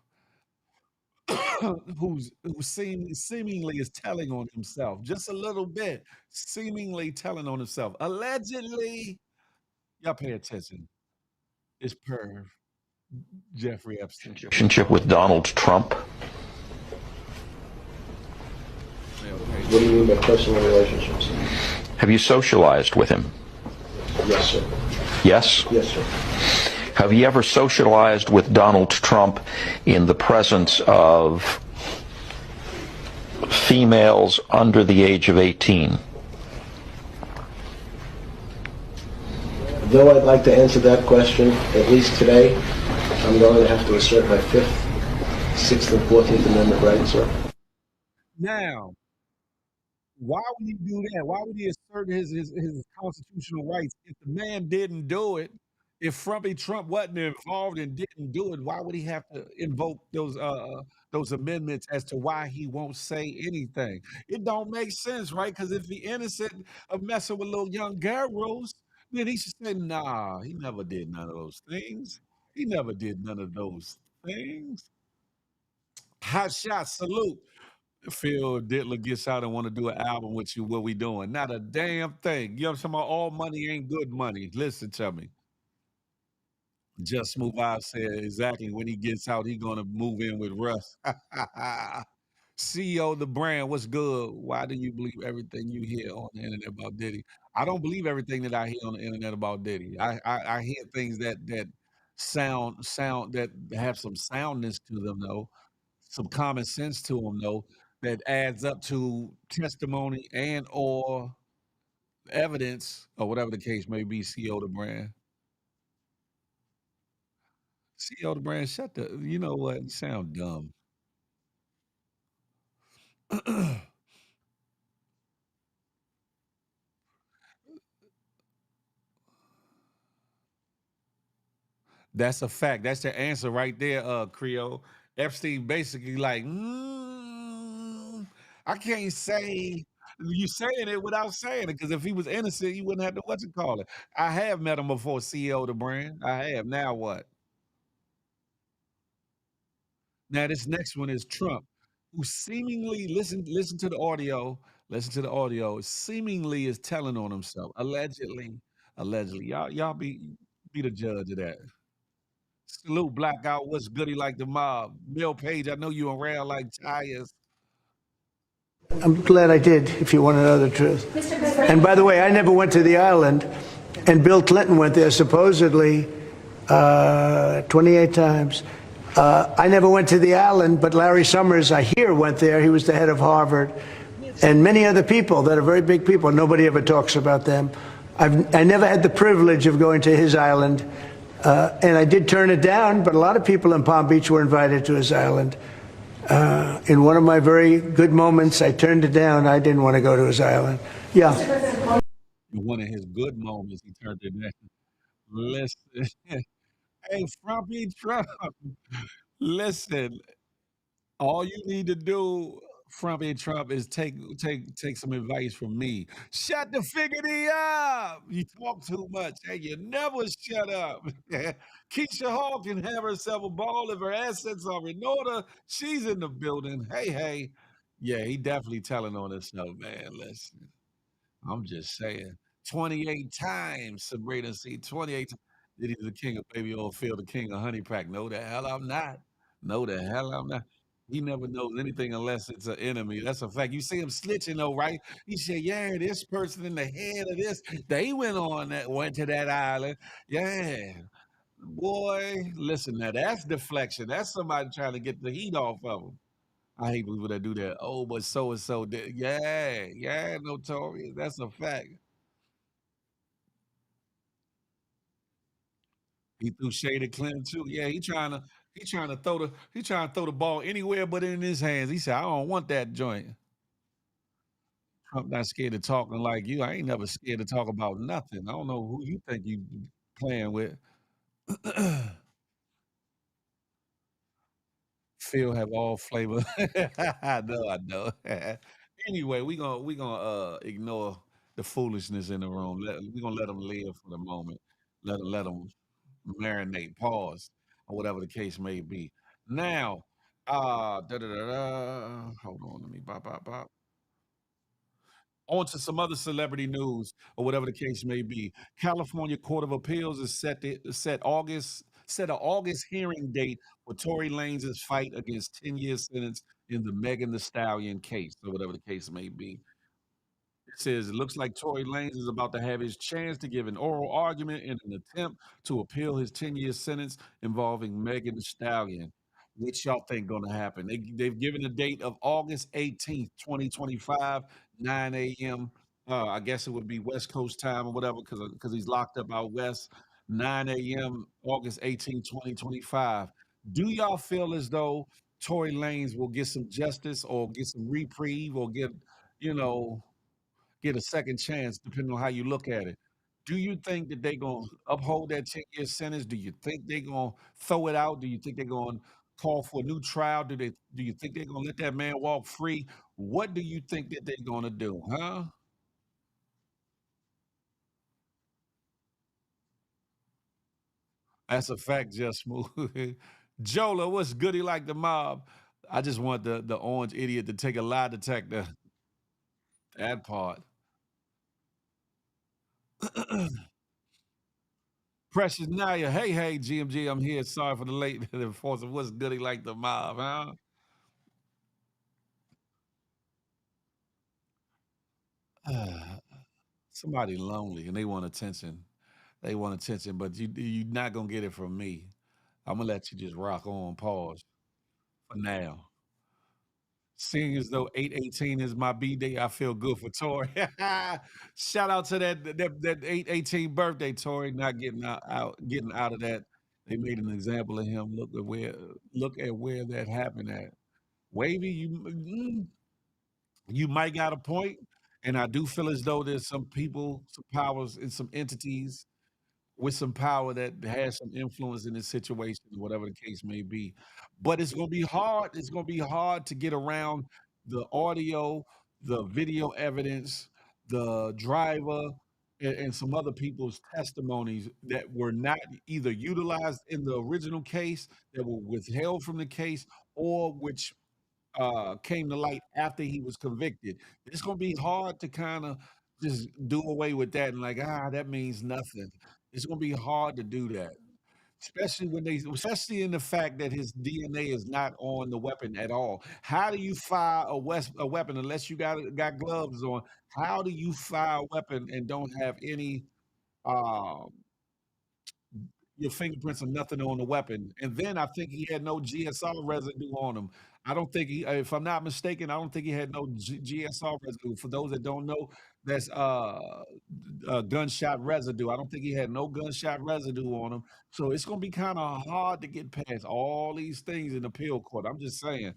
who seemingly is telling on himself just a little bit, seemingly telling on himself. Allegedly, y'all pay attention. It's per Jeffrey Epstein. Relationship with Donald Trump. Okay. What do you mean by personal relationships? Have you socialized with him? Yes, sir. Yes? Yes, sir. Have you ever socialized with Donald Trump in the presence of females under the age of 18? Though I'd like to answer that question, at least today, I'm going to have to assert my 5th, 6th, and 14th Amendment rights, sir. Now, why would he do that? Why would he assert his constitutional rights if the man didn't do it? If Trump wasn't involved and didn't do it, why would he have to invoke those amendments as to why he won't say anything? It don't make sense, right? Because if he innocent of messing with little young girls, then he should say, "Nah, he never did none of those things. He never did none of those things." Hot shot, salute. Phil Dittler gets out and want to do an album with you. What we doing? Not a damn thing. You know what I'm saying? All money ain't good money. Listen to me. Just Smooth Out said exactly when he gets out, he gonna move in with Russ. CEO of the brand, what's good? Why do you believe everything you hear on the internet about Diddy? I don't believe everything that I hear on the internet about Diddy. I hear things that sound that have some soundness to them though, some common sense to them though, that adds up to testimony and or evidence or whatever the case may be. CEO of the brand. CEO of the brand, shut the. You know what? You sound dumb. That's a fact. That's the answer right there, Creole. Epstein basically like, I can't say you saying it without saying it, because if he was innocent, you wouldn't have to what you call it. I have met him before, CEO of the brand. I have. Now what? Now this next one is Trump, who seemingly listen to the audio, listen to the audio, seemingly is telling on himself. Allegedly. Y'all be the judge of that. Salute Blackout. What's goody like the mob? Bill Page, I know you around like tires. I'm glad I did, if you want to know the truth. And by the way, I never went to the island, and Bill Clinton went there supposedly 28 times. I never went to the island, but Larry Summers, I hear, went there. He was the head of Harvard. And many other people that are very big people. Nobody ever talks about them. I never had the privilege of going to his island. And I did turn it down, but a lot of people in Palm Beach were invited to his island. In one of my very good moments, I turned it down. I didn't want to go to his island. Yeah. In one of his good moments, he turned it down. Listen, hey, Frumpy Trump. Listen, all you need to do, Frumpy Trump, is take some advice from me. Shut the figgity up. You talk too much. Hey, you never shut up. Keisha Hall can have herself a ball if her assets are in order. She's in the building. Hey. Yeah, he definitely telling on himself, man. Listen. I'm just saying. 28 times, Sabrina C. 28 times. Did he the king of baby oil field, the king of honey pack? No, the hell I'm not. No, the hell I'm not. He never knows anything unless it's an enemy. That's a fact. You see him snitching though, right? He said, yeah, this person in the head of this, they went to that island. Yeah. Boy, listen now, that's deflection. That's somebody trying to get the heat off of him. I hate people that do that. Oh, but so and so did. Yeah, notorious. That's a fact. He threw shade at Clinton too. Yeah, he trying to throw the ball anywhere but in his hands. He said, I don't want that joint. Trump not scared of talking like you. I ain't never scared to talk about nothing. I don't know who you think you playing with. Phil have all flavor. I know. Anyway, we gonna ignore the foolishness in the room. We gonna let them live for the moment. Let them marinate, pause, or whatever the case may be. Now, hold on, let me bop. On to some other celebrity news, or whatever the case may be. California Court of Appeals is set an August hearing date for Tory Lanez's fight against 10-year sentence in the Megan the Stallion case, or whatever the case may be. It says it looks like Tory Lanez is about to have his chance to give an oral argument in an attempt to appeal his 10-year sentence involving Megan Thee Stallion. What y'all think gonna happen? They've given a date of August 18th, 2025, 9 a.m. I guess it would be West Coast time or whatever, because he's locked up out west. 9 a.m. August 18th, 2025. Do y'all feel as though Tory Lanez will get some justice or get some reprieve or you know, get a second chance, depending on how you look at it? Do you think that they're going to uphold that 10-year sentence? Do you think they're going to throw it out? Do you think they're going to call for a new trial? Do you think they're going to let that man walk free? What do you think that they're going to do, huh? That's a fact, just smooth. Jola, what's goody like the mob? I just want the orange idiot to take a lie detector. That part. Precious Naya, hey, GMG, I'm here. Sorry for the late enforcement. What's goody like the mob, huh? Somebody lonely and they want attention. They want attention, but you're not gonna get it from me. I'm gonna let you just rock on, pause for now. Seeing as though 818 is my B day, I feel good for Tori. Shout out to that 818 birthday, Tori. Not getting out of that. They made an example of him. Look at where that happened at. Wavy, you might got a point, and I do feel as though there's some people, some powers, and some entities with some power that has some influence in this situation, whatever the case may be. But it's gonna be hard. It's gonna be hard to get around the audio, the video evidence, the driver, and some other people's testimonies that were not either utilized in the original case, that were withheld from the case, or which came to light after he was convicted. It's gonna be hard to kind of just do away with that and like, that means nothing. It's gonna be hard to do that, especially in the fact that his DNA is not on the weapon at all. How do you fire a weapon unless you got gloves on? How do you fire a weapon and don't have any um your fingerprints are nothing on the weapon? And then I think he had no GSR residue on him. I don't think if I'm not mistaken, I don't think he had no GSR residue. For those that don't know, that's gunshot residue. I don't think he had no gunshot residue on him. So it's gonna be kind of hard to get past all these things in appeal court. I'm just saying.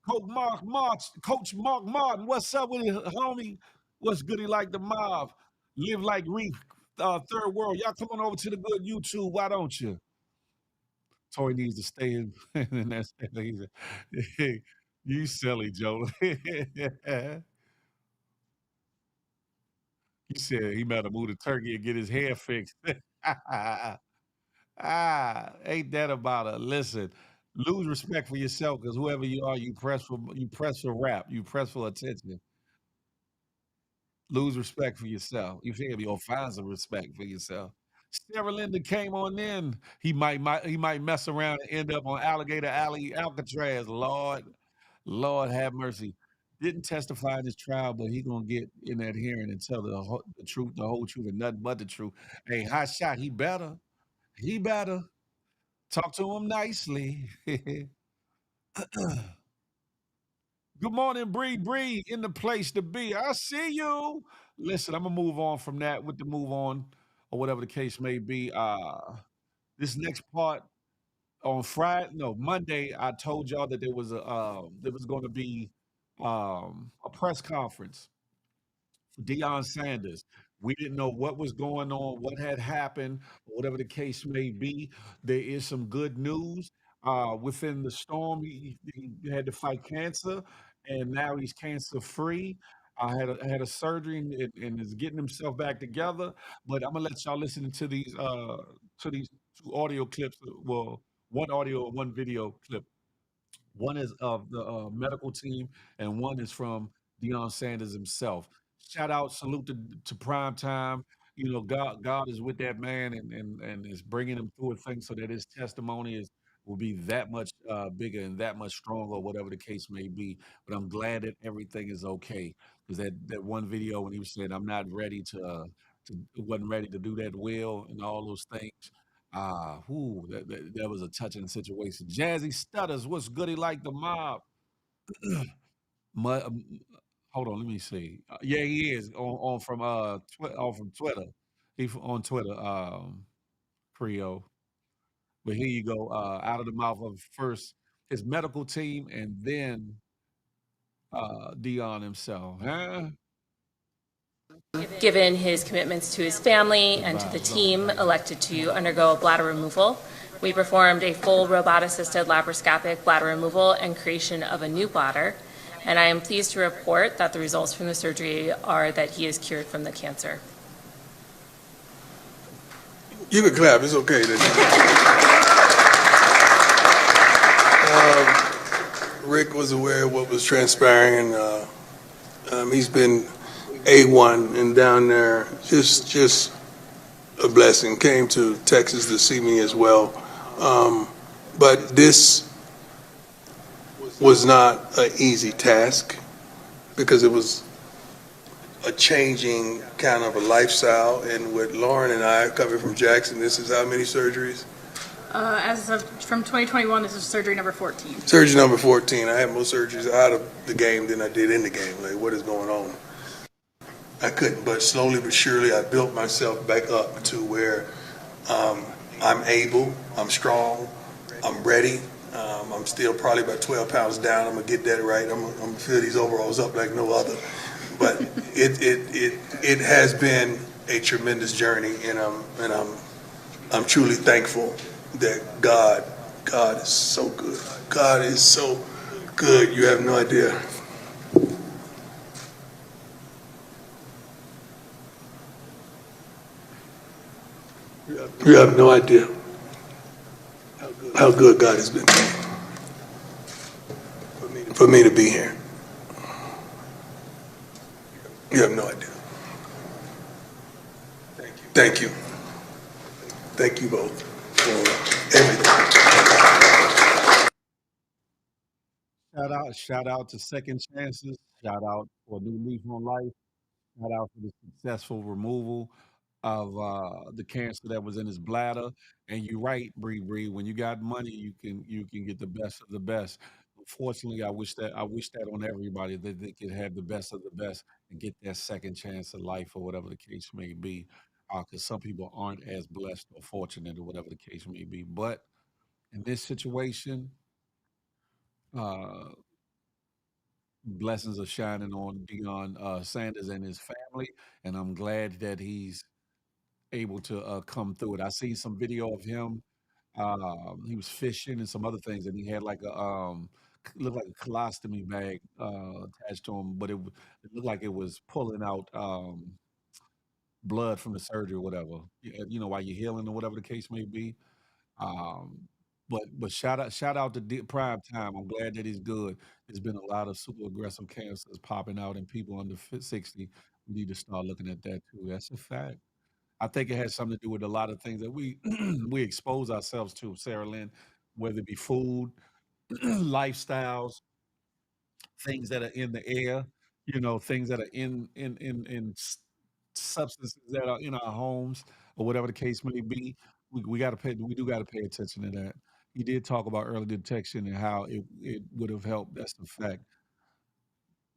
Coach Mark Martin, what's up with it, homie? What's goody like the mob? Live like Reef, third world. Y'all come on over to the good YouTube. Why don't you? Tori needs to stay in. And that's hey, you silly Joe. He said he better move to Turkey and get his hair fixed. Ain't that about it? Listen, lose respect for yourself because whoever you are, you press for rap, you press for attention. Lose respect for yourself. You feel me? Or find some respect for yourself. Sarah Linda came on in. He might mess around and end up on Alligator Alley, Alcatraz. Lord have mercy. Didn't testify in his trial, but he gonna get in that hearing and tell the truth, the whole truth, and nothing but the truth. Hey, hot shot. He better talk to him nicely. Good morning, Bree in the place to be. I see you. Listen, I'm gonna move on from that with the move on or whatever the case may be. This next part on Friday, no, Monday, I told y'all that there was going to be a press conference for Deion Sanders. We didn't know what was going on, what had happened, whatever the case may be. There is some good news. Within the storm, he had to fight cancer, and now he's cancer free. I had a surgery and is getting himself back together. But I'm gonna let y'all listen to these two audio clips. Well, one audio and one video clip. One is of the medical team, and one is from Deion Sanders himself. Shout out, salute to Prime Time. God is with that man and is bringing him through a thing so that his testimony will be that much bigger and that much stronger, whatever the case may be. But I'm glad that everything is okay because that one video when he was saying, "I'm not ready to wasn't ready to do that will," and all those things. That was a touching situation. Jazzy Stutters, what's goody like the mob? Mu- um, Hold on, let me see. Yeah, he is on from Twitter. On Twitter, Creo. But here you go, out of the mouth of first his medical team and then Dion himself. Huh? Given his commitments to his family and to the team elected to undergo a bladder removal, we performed a full robot-assisted laparoscopic bladder removal and creation of a new bladder, and I am pleased to report that the results from the surgery are that he is cured from the cancer. You can clap, it's okay. Rick was aware of what was transpiring, and he's been A1 and down there. Just a blessing. Came to Texas to see me as well. But this was not an easy task because it was a changing kind of a lifestyle. And with Lauren and I coming from Jackson, this is how many surgeries? As of from 2021, this is surgery number 14. Surgery number 14. I had more surgeries out of the game than I did in the game. Like, what is going on? I couldn't, but slowly but surely, I built myself back up to where I'm able, I'm strong, I'm ready. I'm still probably about 12 pounds down. I'm gonna get that right. I'm gonna fill these overalls up like no other. But it has been a tremendous journey, and I'm truly thankful that God is so good. God is so good. You have no idea. You have no idea how good God has been for me to be here. You have no idea. Thank you. Thank you both for everything. Shout out to Second Chances. Shout out for New Leaf on Life. Shout out for the successful removal of the cancer that was in his bladder. And you're right, Bree Bree. When you got money, you can get the best of the best. Unfortunately, I wish that on everybody that they could have the best of the best and get that second chance of life or whatever the case may be. Because some people aren't as blessed or fortunate or whatever the case may be. But in this situation, uh, blessings are shining on Deion Sanders and his family, and I'm glad that he's able to come through it. I seen some video of him. He was fishing and some other things, and he had like a looked like a colostomy bag attached to him, but it looked like it was pulling out blood from the surgery or whatever. While you're healing or whatever the case may be. Um, but shout out to Prime Time. I'm glad that he's good. There's been a lot of super aggressive cancers popping out in people under 60. We need to start looking at that too. That's a fact. I think it has something to do with a lot of things that we we expose ourselves to, Sarah Lynn, whether it be food, lifestyles, things that are in the air, things that are in substances that are in our homes or whatever the case may be. We do got to pay attention to that. He did talk about early detection and how it would have helped. That's a fact.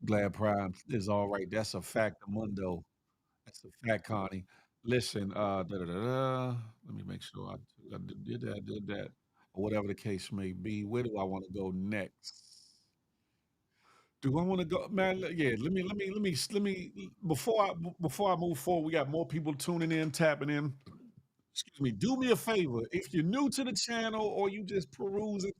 Glad Prime is all right. That's a fact, Mundo. That's a fact, Connie. Listen, da, da, da, da. Let me make sure I did that, or whatever the case may be. Where do I want to go next? Do I want to go, man? Yeah, let me. Before I move forward, we got more people tuning in, tapping in. Excuse me. Do me a favor. If you're new to the channel or you just perusing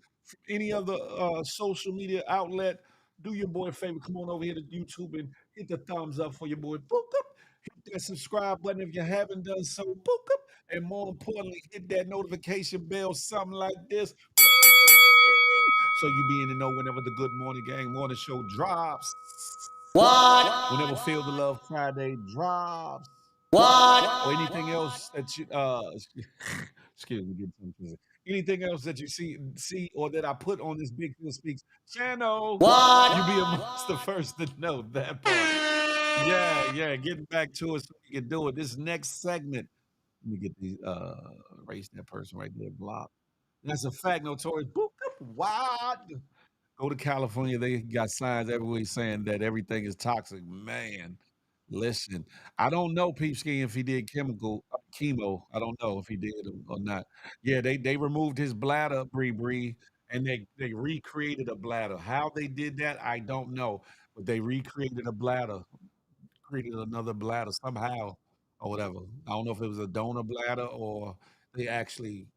any other social media outlet, do your boy a favor. Come on over here to YouTube and hit the thumbs up for your boy. Boop, up. Hit that subscribe button if you haven't done so. Boop, up. And more importantly, hit that notification bell, something like this. So you be in the know whenever the Good Morning Gang morning show drops. What? Whenever Feel the Love Friday drops. What? Or anything else that you excuse me, get some anything else that you see or that I put on this Big Phil Speaks channel. What? You be amongst the first to know that part. Yeah, getting back to it so we can do it. This next segment. Let me get the erase that person right there, block. That's a fact, notorious. Boop, boop, what? Go to California, they got signs everywhere saying that everything is toxic. Man, listen, I don't know Peepski if he did chemo. I don't know if he did or not. Yeah, they removed his bladder, Bree Bree, and they recreated a bladder. How they did that, I don't know, but they recreated a bladder, created another bladder somehow or whatever. I don't know if it was a donor bladder or they actually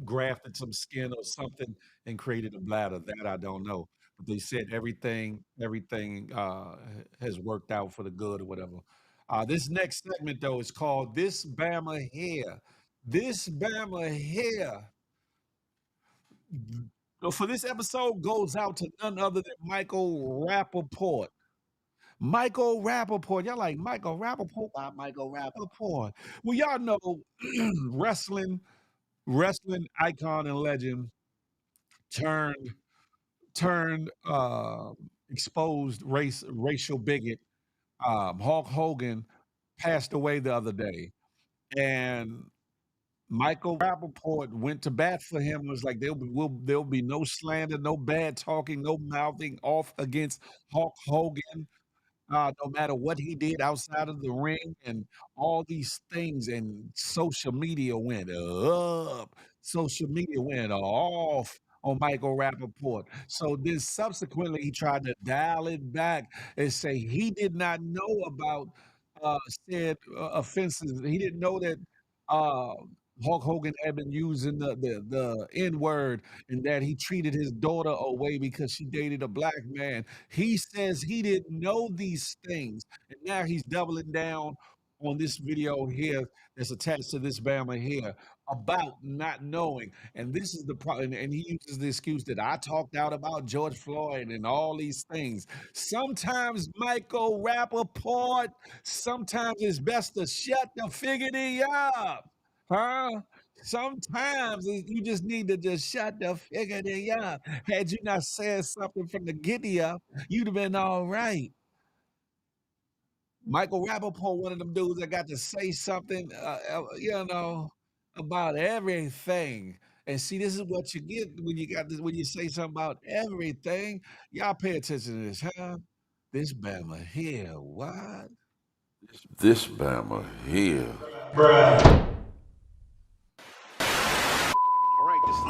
grafted some skin or something and created a bladder. That I don't know. But they said everything has worked out for the good or whatever. This next segment though is called "This Bama Here." This Bama here. So for this episode goes out to none other than Michael Rappaport. Michael Rappaport. Y'all like Michael Rappaport? Why Michael Rappaport? Well, y'all know wrestling icon and legend turned exposed racial bigot. Hulk Hogan passed away the other day, and Michael Rappaport went to bat for him. Was like there'll be no slander, no bad talking, no mouthing off against Hulk Hogan, no matter what he did outside of the ring and all these things. And social media went up. Social media went off on Michael Rappaport. So then subsequently he tried to dial it back and say he did not know about said offenses. He didn't know that uh, Hulk Hogan had been using the N word and that he treated his daughter away because she dated a black man. He says he didn't know these things, and now he's doubling down on this video here that's attached to this Bama here about not knowing. And this is the problem. And he uses the excuse that I talked out about George Floyd and all these things. Sometimes Michael Rappaport, sometimes it's best to shut the figgity up. Huh? Sometimes you just need to just shut the figgity up. Had you not said something from the giddy up, you'd have been all right. Michael Rappaport, one of them dudes that got to say something, about everything. And see, this is what you get when you got this, when you say something about everything. Y'all pay attention to this, huh? This Bama here, what? This Bama here.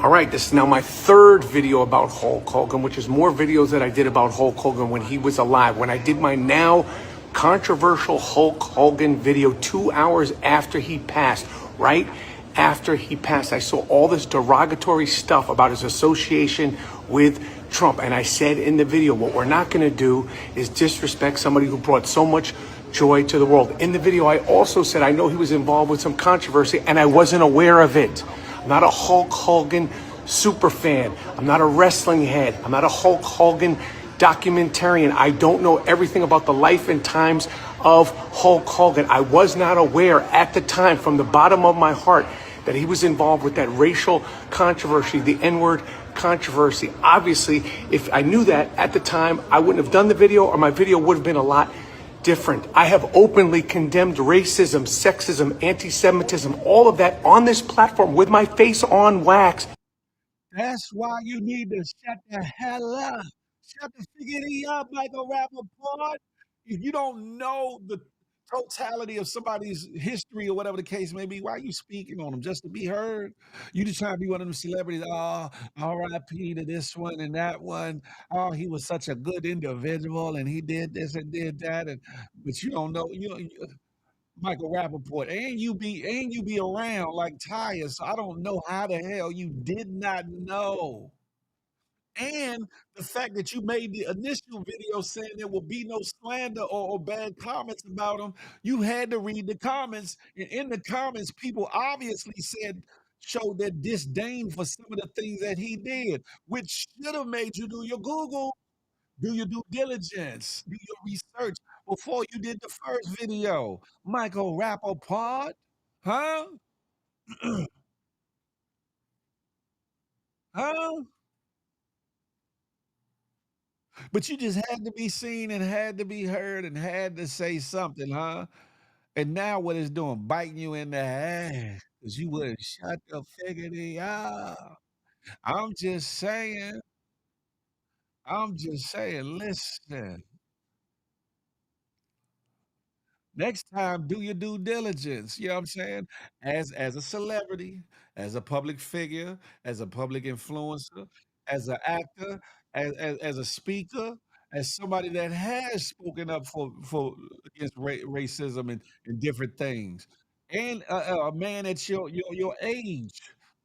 All right, this is now my third video about Hulk Hogan, which is more videos that I did about Hulk Hogan when he was alive. When I did my now controversial Hulk Hogan video 2 hours after he passed, right after he passed, I saw all this derogatory stuff about his association with Trump. And I said in the video, what we're not going to do is disrespect somebody who brought so much joy to the world. In the video, I also said I know he was involved with some controversy and I wasn't aware of it. I'm not a Hulk Hogan super fan. I'm not a wrestling head. I'm not a Hulk Hogan documentarian. I don't know everything about the life and times of Hulk Hogan. I was not aware at the time, from the bottom of my heart, that he was involved with that racial controversy, the N-word controversy. Obviously, if I knew that at the time, I wouldn't have done the video, or my video would have been a lot different. I have openly condemned racism, sexism, anti-Semitism, all of that on this platform with my face on wax. That's why you need to shut the hell up. Shut the figgity up, Michael Rappaport. If you don't know the totality of somebody's history or whatever the case may be, why are you speaking on them? Just to be heard? You just trying to be one of them celebrities. Oh, R.I.P. to this one and that one. Oh, he was such a good individual and he did this and did that. But you don't know, Michael Rappaport, and you be around like Tyus. So I don't know how the hell you did not know. And the fact that you made the initial video saying there will be no slander or bad comments about him, you had to read the comments. And in the comments, people obviously showed their disdain for some of the things that he did, which should have made you do your Google, do your due diligence, do your research before you did the first video. Michael Rappaport, huh? Huh? But you just had to be seen and had to be heard and had to say something, huh? And now what it's doing, biting you in the ass because you wouldn't shut the figgity up. I'm just saying, listen. Next time, do your due diligence. You know what I'm saying? As a celebrity, as a public figure, as a public influencer, as an actor, as a speaker, as somebody that has spoken up for against racism and different things, and a man at your age,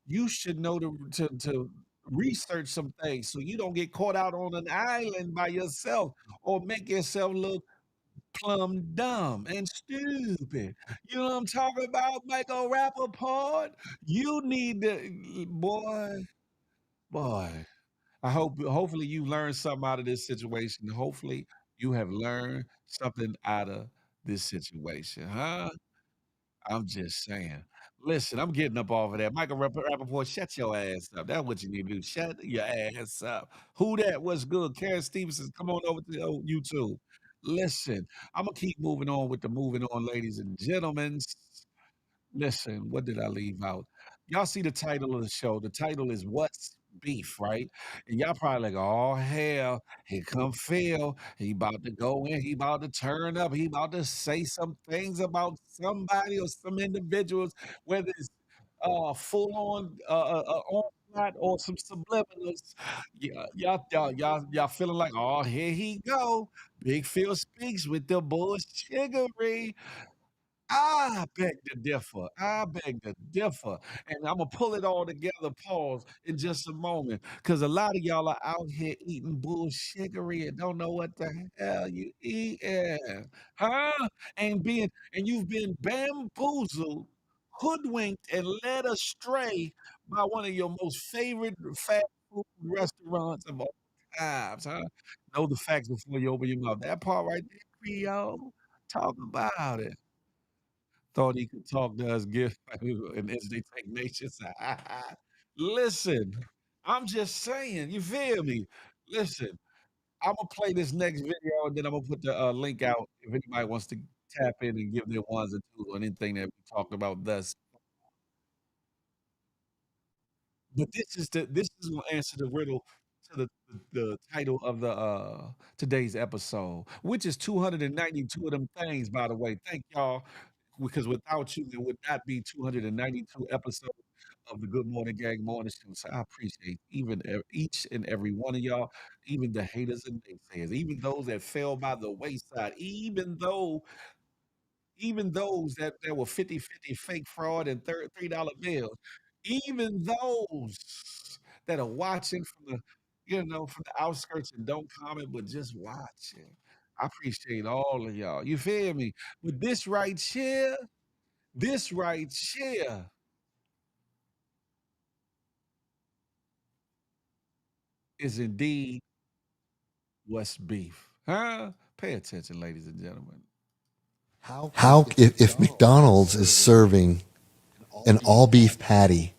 you should know to research some things so you don't get caught out on an island by yourself or make yourself look plumb dumb and stupid. You know what I'm talking about, Michael Rappaport? You need to, boy. Hopefully you learned something out of this situation. Hopefully you have learned something out of this situation, huh? I'm just saying. Listen, I'm getting up off of that. Michael Rappaport, shut your ass up. That's what you need to do. Shut your ass up. Who that? What's good? Karen Stevenson, come on over to YouTube. Listen, I'm gonna keep moving on with the moving on, ladies and gentlemen. Listen, what did I leave out? Y'all see the title of the show. The title is What's Beef, right? And y'all probably like, oh hell, here come Phil. He about to go in, he about to turn up, he about to say some things about somebody or some individuals, whether it's full on onslaught or some subliminals. Yeah, y'all feeling like, oh, here he go. Big Phil speaks with the bullshiggery. I beg to differ. I beg to differ. And I'm gonna pull it all together, pause in just a moment. Cause a lot of y'all are out here eating bullshittery and don't know what the hell you eating. Huh? And you've been bamboozled, hoodwinked, and led astray by one of your most favorite fast food restaurants of all times, huh? Know the facts before you open your mouth. That part right there, Creole. Talk about it. Thought he could talk to us, give an instant technician. Listen, I'm just saying, you feel me? Listen, I'm gonna play this next video and then I'm gonna put the link out if anybody wants to tap in and give their ones and twos on anything that we talked about thus. But this is gonna answer the riddle to the title of the today's episode, which is 292 of them things, by the way. Thank y'all. Because without you, there would not be 292 episodes of the Good Morning Gang Morning Show. So I appreciate each and every one of y'all, even the haters and naysayers, even those that fell by the wayside, even those that were 50-50 fake fraud and $3 bills, even those that are watching from from the outskirts and don't comment, but just watching. I appreciate all of y'all. You feel me? But this right here is indeed what's beef. Huh? Pay attention, ladies and gentlemen. How if McDonald's is serving an all beef patty,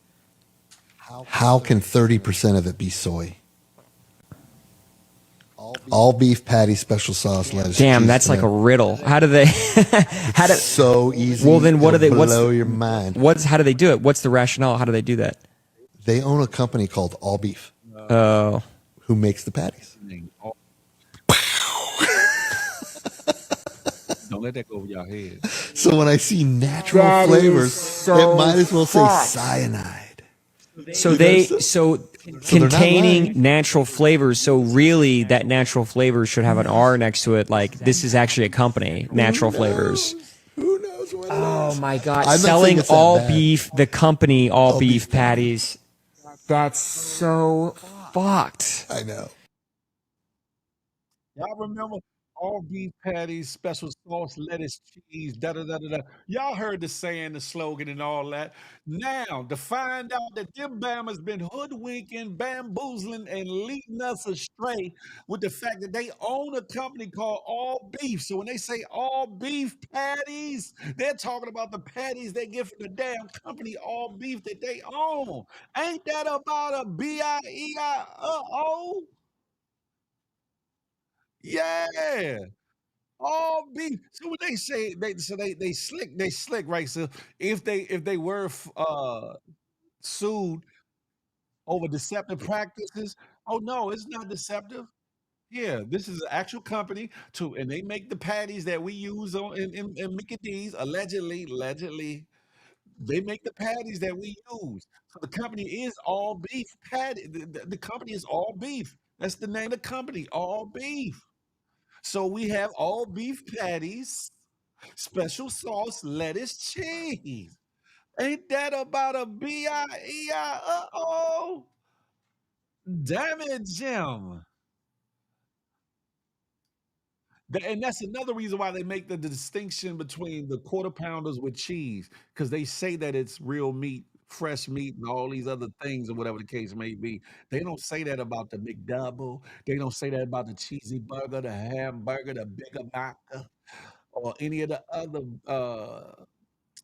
how can 30% of it be soy? All beef patty, special sauce, lettuce. Damn, cheese, that's like a tomato. riddle. How do they? How do? So easy. Well, then what do they? it'll What's blow your mind? How do they do it? What's the rationale? How do they do that? They own a company called All Beef. Oh, who makes the patties? Don't let that go over your head. So when I see natural That is flavors, so it might as well say fucked. cyanide. so You know, they so- so So they're not containing lying. natural flavors. So really, that natural flavor should have an R next to it. Like this is actually a company, Natural Flavors. Who knows what it Oh is? my god! I'm not saying Selling it's that all bad. beef, the company, all All beef beef patty. patties. That's so fucked. I know. Y'all remember all beef patties, special sauce, lettuce, cheese, da da da da da. Y'all heard the saying, the slogan, and all that. Now, to find out that them Bama's been hoodwinking, bamboozling, and leading us astray with the fact that they own a company called All Beef. So when they say all beef patties, they're talking about the patties they get from the damn company All Beef that they own. Ain't that about a BIEIO? Yeah. All beef. So when they say they slick, right? So if they were sued over deceptive practices, oh no, it's not deceptive. Yeah, this is an actual company and they make the patties that we use on in Mickey D's, allegedly. They make the patties that we use. So the company is all beef patty. The company is all beef. That's the name of the company, all beef. So we have all beef patties, special sauce, lettuce, cheese. Ain't that about a BIEIO? Damn it, Jim. And that's another reason why they make the distinction between the quarter pounders with cheese, because they say that it's real meat fresh meat and all these other things or whatever the case may be. They don't say that about the McDouble. They don't say that about the cheesy burger, the hamburger, the Bigger Mac, or any of the other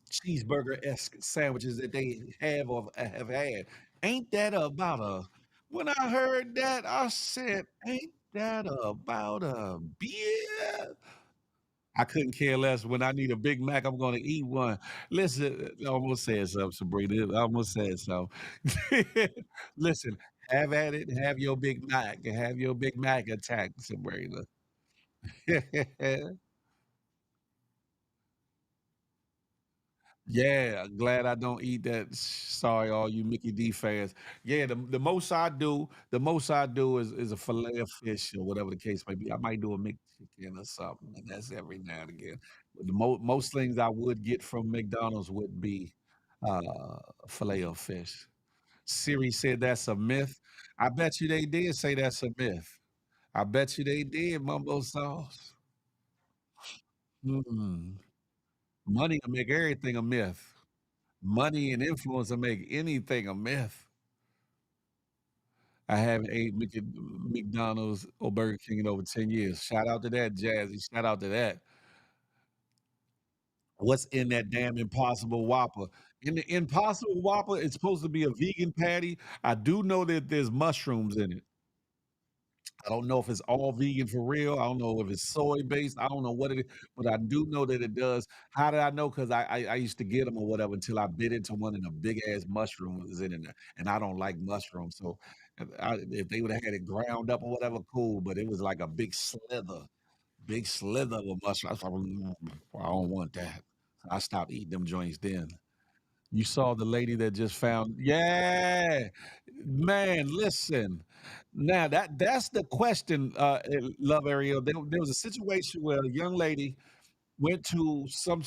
cheeseburger-esque sandwiches that they have or have had. Ain't that about a when I heard that, I said, ain't that about a beer? I couldn't care less. When I need a Big Mac, I'm gonna eat one. Listen, I almost said something, Sabrina. I almost said something. Listen, have at it. Have your Big Mac. Have your Big Mac attack, Sabrina. Yeah, glad I don't eat that. Sorry, all you Mickey D fans. Yeah, the most I do is a fillet of fish or whatever the case may be. I might do a McChicken or something, and that's every now and again. But the most things I would get from McDonald's would be fillet of fish. Siri said that's a myth. I bet you they did say that's a myth. I bet you they did, Mumbo Sauce. Mm. Money will make everything a myth. Money and influence will make anything a myth. I haven't ate McDonald's or Burger King in over 10 years. Shout out to that, Jazzy. Shout out to that. What's in that damn Impossible Whopper? In the Impossible Whopper, it's supposed to be a vegan patty. I do know that there's mushrooms in it. I don't know if it's all vegan for real. I don't know if it's soy based. I don't know what it is, but I do know that it does. How did I know? Because I used to get them or whatever until I bit into one and a big ass mushroom was in it, and I don't like mushrooms. So if they would have had it ground up or whatever, cool. But it was like a big slither of mushroom. I was like, I don't want that. I stopped eating them joints then. You saw the lady that just found yeah. Man, listen. Now that's the question, Love Ariel. There was a situation where a young lady went to some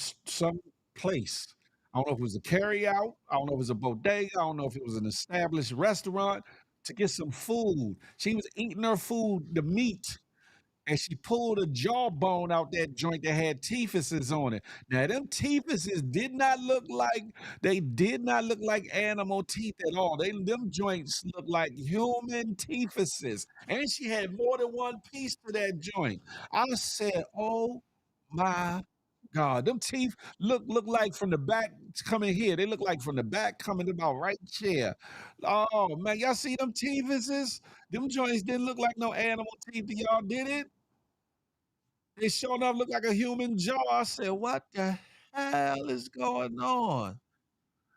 place. I don't know if it was a carryout. I don't know if it was a bodega. I don't know if it was an established restaurant to get some food. She was eating her food, the meat, and she pulled a jawbone out that joint that had teethuses on it. Now them teethuses did not look like animal teeth at all. Them joints looked like human teethuses, and she had more than one piece to that joint. I said, "Oh my God, them teeth look like from the back coming here. They look like from the back coming about right here. Oh man, y'all see them teethuses? Them joints didn't look like no animal teeth. Y'all did it? It sure enough looked like a human jaw. I said, "What the hell is going on?"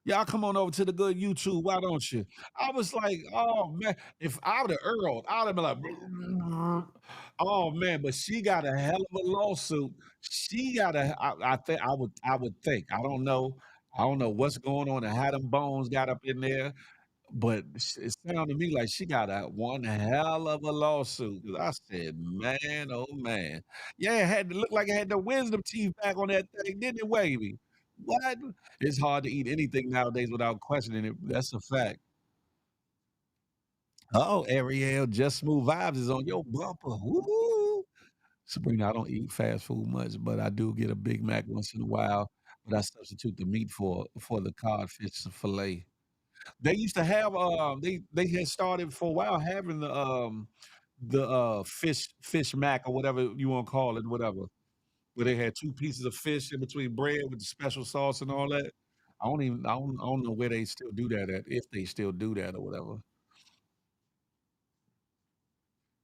Y'all come on over to the good YouTube, why don't you? I was like, "Oh man, if I would have Earled, I would have been like, oh man." But she got a hell of a lawsuit. She got a. I think I would think. I don't know. I don't know what's going on and how them bones got up in there. But it sounded to me like she got a one hell of a lawsuit. 'Cause I said, "Man, oh man." Yeah, it had to look like it had the wisdom teeth back on that thing, didn't it, Wavy? What? It's hard to eat anything nowadays without questioning it. That's a fact. Oh, Ariel, Just Smooth Vibes is on your bumper. Woo! Sabrina, I don't eat fast food much, but I do get a Big Mac once in a while. But I substitute the meat for the codfish fillet. They used to have they had started for a while having the fish mac or whatever you want to call it, whatever. Where they had two pieces of fish in between bread with the special sauce and all that. I don't know where they still do that at, if they still do that or whatever.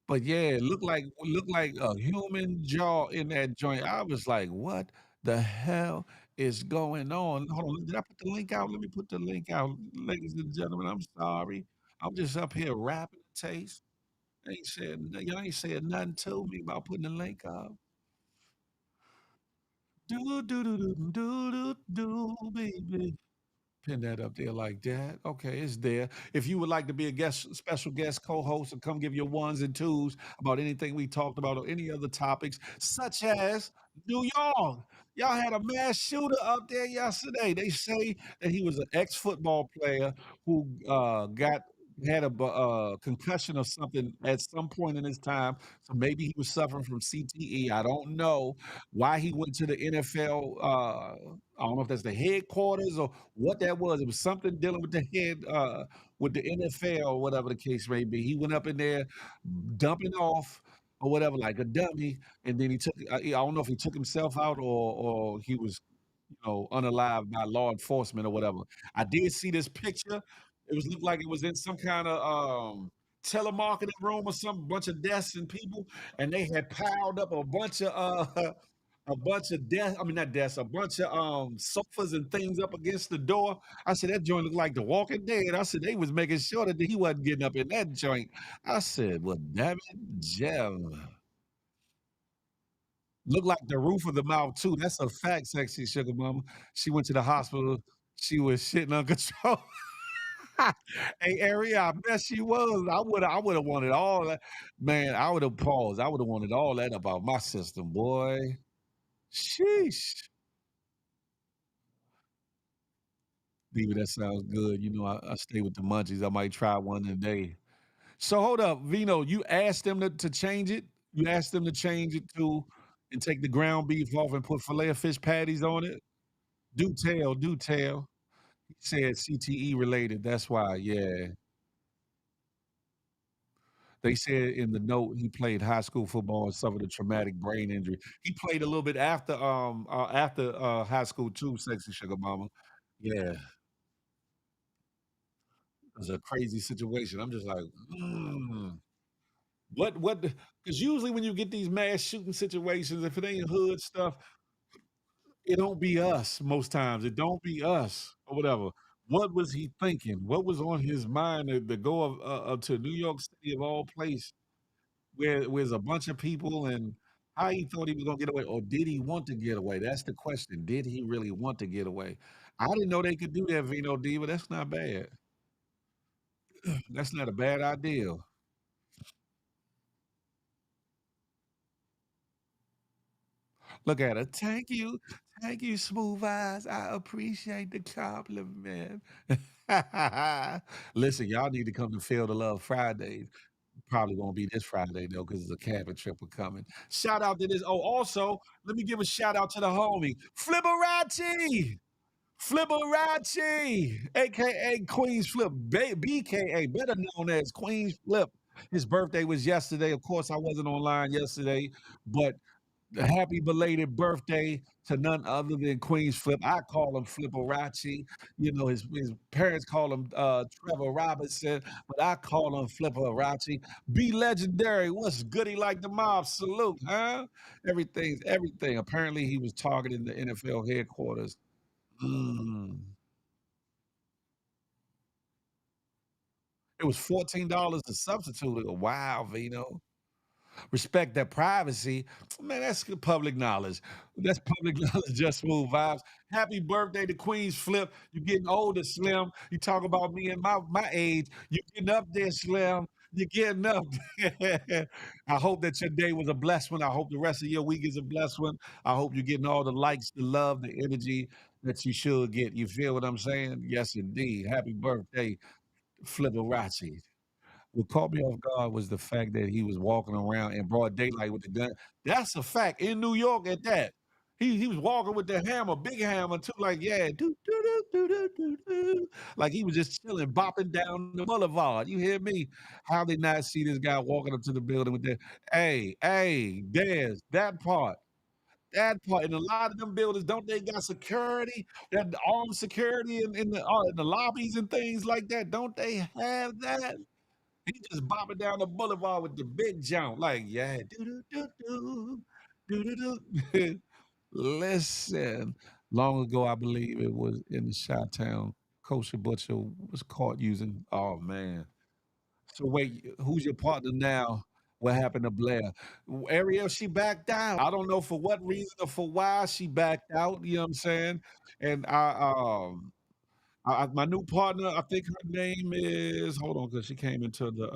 But yeah, it looked like a human jaw in that joint. I was like, "What the hell is going on?" Hold on, did I put the link out? Let me put the link out. Ladies and gentlemen, I'm sorry. I'm just up here rapping the taste. Y'all ain't said nothing to me about putting the link up. Do do do do do do do baby. Pin that up there like that. Okay, it's there. If you would like to be a special guest co-host and come give your ones and twos about anything we talked about or any other topics, such as New York. Y'all had a mass shooter up there yesterday. They say that he was an ex-football player who got had a concussion or something at some point in his time, so maybe he was suffering from CTE. I don't know why he went to the NFL. I don't know if that's the headquarters or what that was. It was something dealing with the head, with the NFL or whatever the case may be. He went up in there, dumping off or whatever, like a dummy, and then he took. I don't know if he took himself out or he was, unalived by law enforcement or whatever. I did see this picture. It was looked like it was in some kind of telemarketing room or some bunch of desks and people, and they had piled up a bunch of desks. I mean, not desks, a bunch of sofas and things up against the door. I said that joint looked like The Walking Dead. I said they was making sure that he wasn't getting up in that joint. I said, well, damn it, Jeff. Looked like the roof of the mouth too. That's a fact, sexy sugar mama. She went to the hospital. She was shitting uncontrolled. Hey, Ariel, I bet she was. I would have wanted all that. Man, I would have paused. I would have wanted all that about my system, boy. Sheesh. Diva, that sounds good. I stay with the munchies. I might try one today. So hold up, Vino. You asked them to change it. You asked them to change it to and take the ground beef off and put filet of fish patties on it. Do tell, do tell. He said CTE related. That's why. Yeah. They said in the note he played high school football and suffered a traumatic brain injury. He played a little bit after high school too, sexy sugar mama. Yeah. It was a crazy situation. I'm just like, what because usually when you get these mass shooting situations, if it ain't hood stuff, it don't be us most times. It don't be us or whatever. What was he thinking? What was on his mind to go up to New York City of all place where's a bunch of people and how he thought he was gonna get away, or did he want to get away? That's the question. Did he really want to get away? I didn't know they could do that, Vino Diva. That's not bad. That's not a bad idea. Look at her. Thank you, smooth eyes. I appreciate the compliment. Listen, y'all need to come to Feel the Love Fridays. Probably won't be this Friday though, because it's a cabin trip coming. Shout out to this. Oh, also, let me give a shout out to the homie Flipperati. Flipperati, aka Queens Flip, BKA, better known as Queens Flip. His birthday was yesterday. Of course, I wasn't online yesterday, but happy belated birthday to none other than Queens Flip. I call him Flipperacci. His parents call him Trevor Robinson, but I call him Flipperacci. Be legendary. What's goody like the mob? Salute, huh? Everything's everything. Apparently, he was targeting the NFL headquarters. Mm. It was $14 to substitute it. Wow, Vino. Respect that privacy. Man, that's good public knowledge. That's public knowledge, just smooth vibes. Happy birthday to Queens Flip. You're getting older, Slim. You talk about me and my age. You're getting up there, Slim. You're getting up there. I hope that your day was a blessed one. I hope the rest of your week is a blessed one. I hope you're getting all the likes, the love, the energy that you should get. You feel what I'm saying? Yes, indeed. Happy birthday, Flipperacci. What caught me off guard was the fact that he was walking around in broad daylight with the gun. That's a fact in New York at that. He was walking with the hammer, big hammer too, like yeah, do do do do do do do, like he was just chilling, bopping down the boulevard. You hear me? How they not see this guy walking up to the building with that? Hey, there's that part. That part in a lot of them buildings, don't they got security, that armed security in the lobbies and things like that? Don't they have that? He just bopping down the boulevard with the big jump, like, yeah, do do do do do do do. Listen, long ago, I believe it was in the Chi-Town, Kosher Butcher was caught using. Oh man! So wait, who's your partner now? What happened to Blair? Ariel, she backed out. I don't know for what reason or for why she backed out. You know what I'm saying? And my new partner, I think her name is. Hold on, because she came into the.